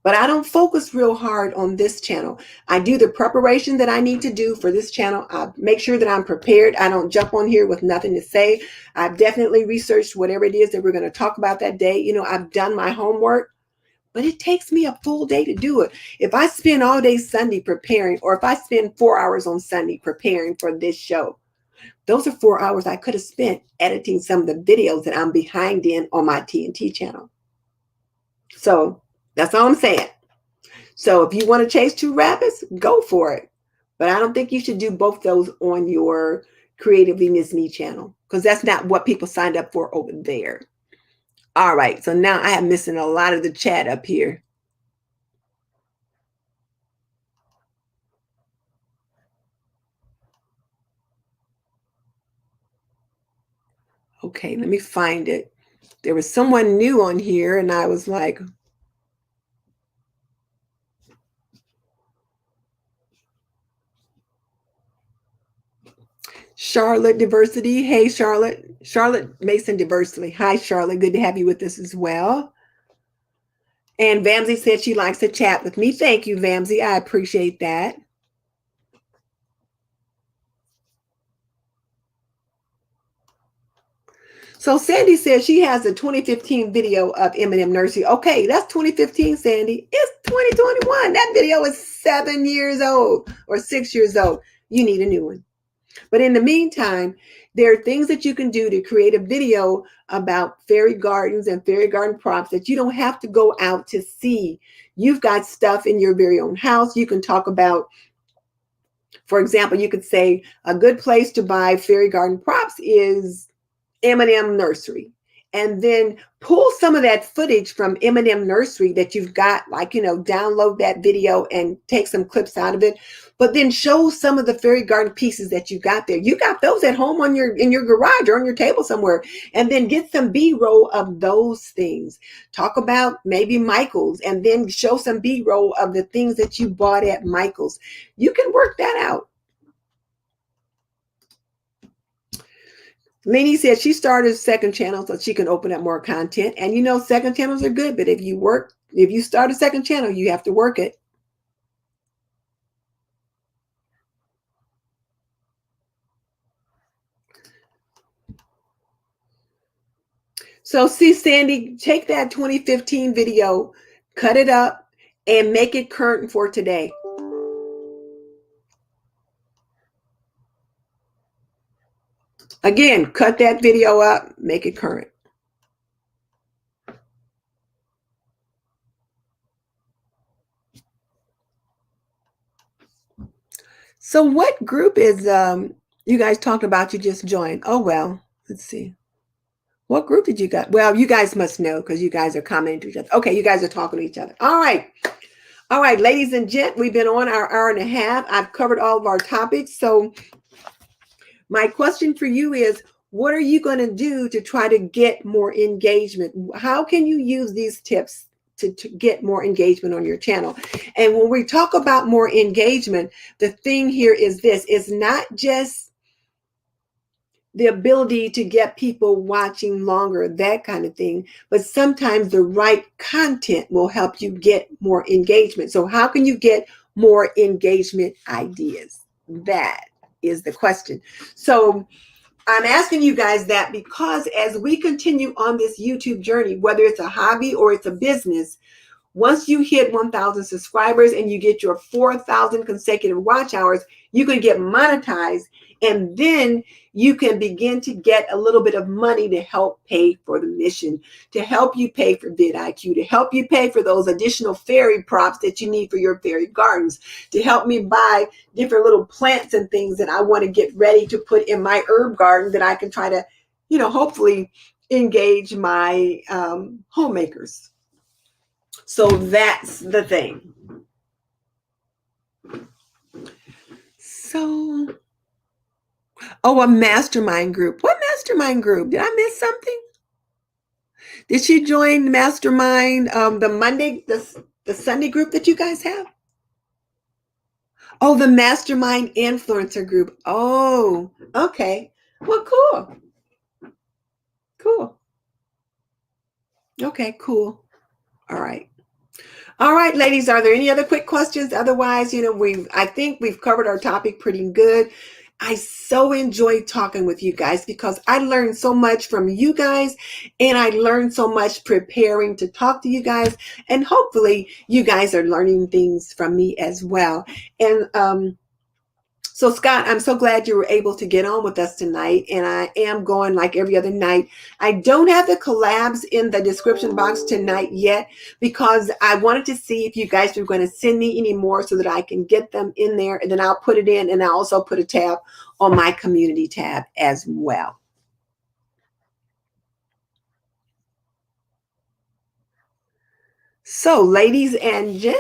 But I don't focus real hard on this channel. I do the preparation that I need to do for this channel. I make sure that I'm prepared. I don't jump on here with nothing to say. I've definitely researched whatever it is that we're going to talk about that day. I've done my homework, but it takes me a full day to do it. If I spend all day Sunday preparing, or if I spend 4 hours on Sunday preparing for this show, those are 4 hours I could have spent editing some of the videos that I'm behind in on my TNT channel. So that's all I'm saying. So if you want to chase two rabbits, go for it. But I don't think you should do both those on your Creatively Miss Me channel, because that's not what people signed up for over there. All right. So now I am missing a lot of the chat up here. Okay, let me find it. There was someone new on here, and I was like, Charlotte Diversity. Hey, Charlotte. Charlotte Mason Diversity. Hi, Charlotte. Good to have you with us as well. And Vamsy said she likes to chat with me. Thank you, Vamsy. I appreciate that. So Sandy says she has a 2015 video of M&M Nursery. Okay, that's 2015, Sandy. It's 2021. That video is 7 years old or 6 years old. You need a new one. But in the meantime, there are things that you can do to create a video about fairy gardens and fairy garden props that you don't have to go out to see. You've got stuff in your very own house. You can talk about, for example, you could say a good place to buy fairy garden props is M&M Nursery. and then pull some of that footage from M&M Nursery that you've got, like, download that video and take some clips out of it, but then show some of the fairy garden pieces that you got there. You got those at home in your garage or on your table somewhere, and then get some B-roll of those things. Talk about maybe Michael's, and then show some B-roll of the things that you bought at Michael's. You can work that out. Lainey said she started a second channel so she can open up more content. And second channels are good, but if you start a second channel, you have to work it. So see, Sandy, take that 2015 video, cut it up, and make it current for today. Again, cut that video up, make it current. So what group is you guys talking about you just joined? Oh, well, let's see. What group did you got? Well, you guys must know because you guys are commenting to each other. Okay, you guys are talking to each other. All right. All right, ladies and gents, we've been on our hour and a half. I've covered all of our topics. So my question for you is, what are you going to do to try to get more engagement? How can you use these tips to get more engagement on your channel? And when we talk about more engagement, the thing here is this: is not just the ability to get people watching longer, that kind of thing, but sometimes the right content will help you get more engagement. So how can you get more engagement ideas? That is the question. So I'm asking you guys that because as we continue on this YouTube journey, whether it's a hobby or it's a business, once you hit 1,000 subscribers and you get your 4,000 consecutive watch hours, you can get monetized, and then you can begin to get a little bit of money to help pay for the mission, to help you pay for vidIQ, to help you pay for those additional fairy props that you need for your fairy gardens, to help me buy different little plants and things that I want to get ready to put in my herb garden that I can try to, hopefully engage my homemakers. So that's the thing. So, a mastermind group. What mastermind group? Did I miss something? Did she join the mastermind, the Sunday group that you guys have? Oh, the mastermind influencer group. Oh, okay. Well, cool. Cool. Okay, cool. All right. All right, ladies, are there any other quick questions? Otherwise, I think we've covered our topic pretty good. I so enjoyed talking with you guys because I learned so much from you guys, and I learned so much preparing to talk to you guys, and hopefully you guys are learning things from me as well. And so, Scott, I'm so glad you were able to get on with us tonight, and I am going like every other night. I don't have the collabs in the description box tonight yet because I wanted to see if you guys were going to send me any more so that I can get them in there, and then I'll put it in, and I'll also put a tab on my community tab as well. So, ladies and gents,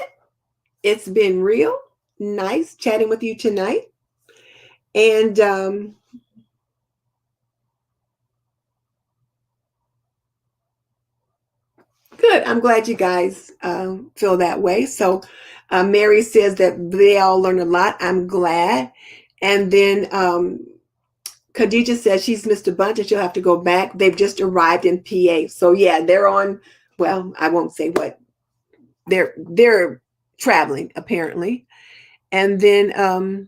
it's been real nice chatting with you tonight. And good. I'm glad you guys feel that way. So Mary says that they all learn a lot. I'm glad. And then Khadija says she's missed a bunch and she'll have to go back. They've just arrived in PA. So yeah, they're on, well, I won't say what. They're traveling apparently. And then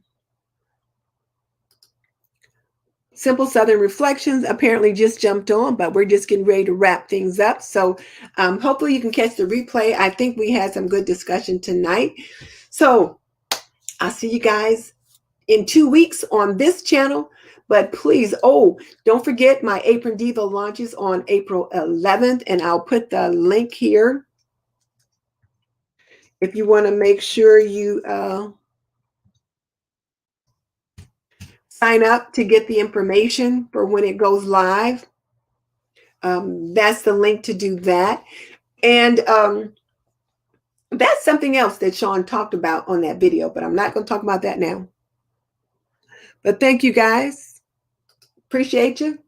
Simple Southern Reflections apparently just jumped on, but we're just getting ready to wrap things up. So hopefully you can catch the replay. I think we had some good discussion tonight. So I'll see you guys in 2 weeks on this channel. But please, don't forget my Apron Diva launches on April 11th, and I'll put the link here if you want to make sure you sign up to get the information for when it goes live. That's the link to do that. And that's something else that Sean talked about on that video, but I'm not going to talk about that now. But thank you guys. Appreciate you.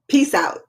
Peace out.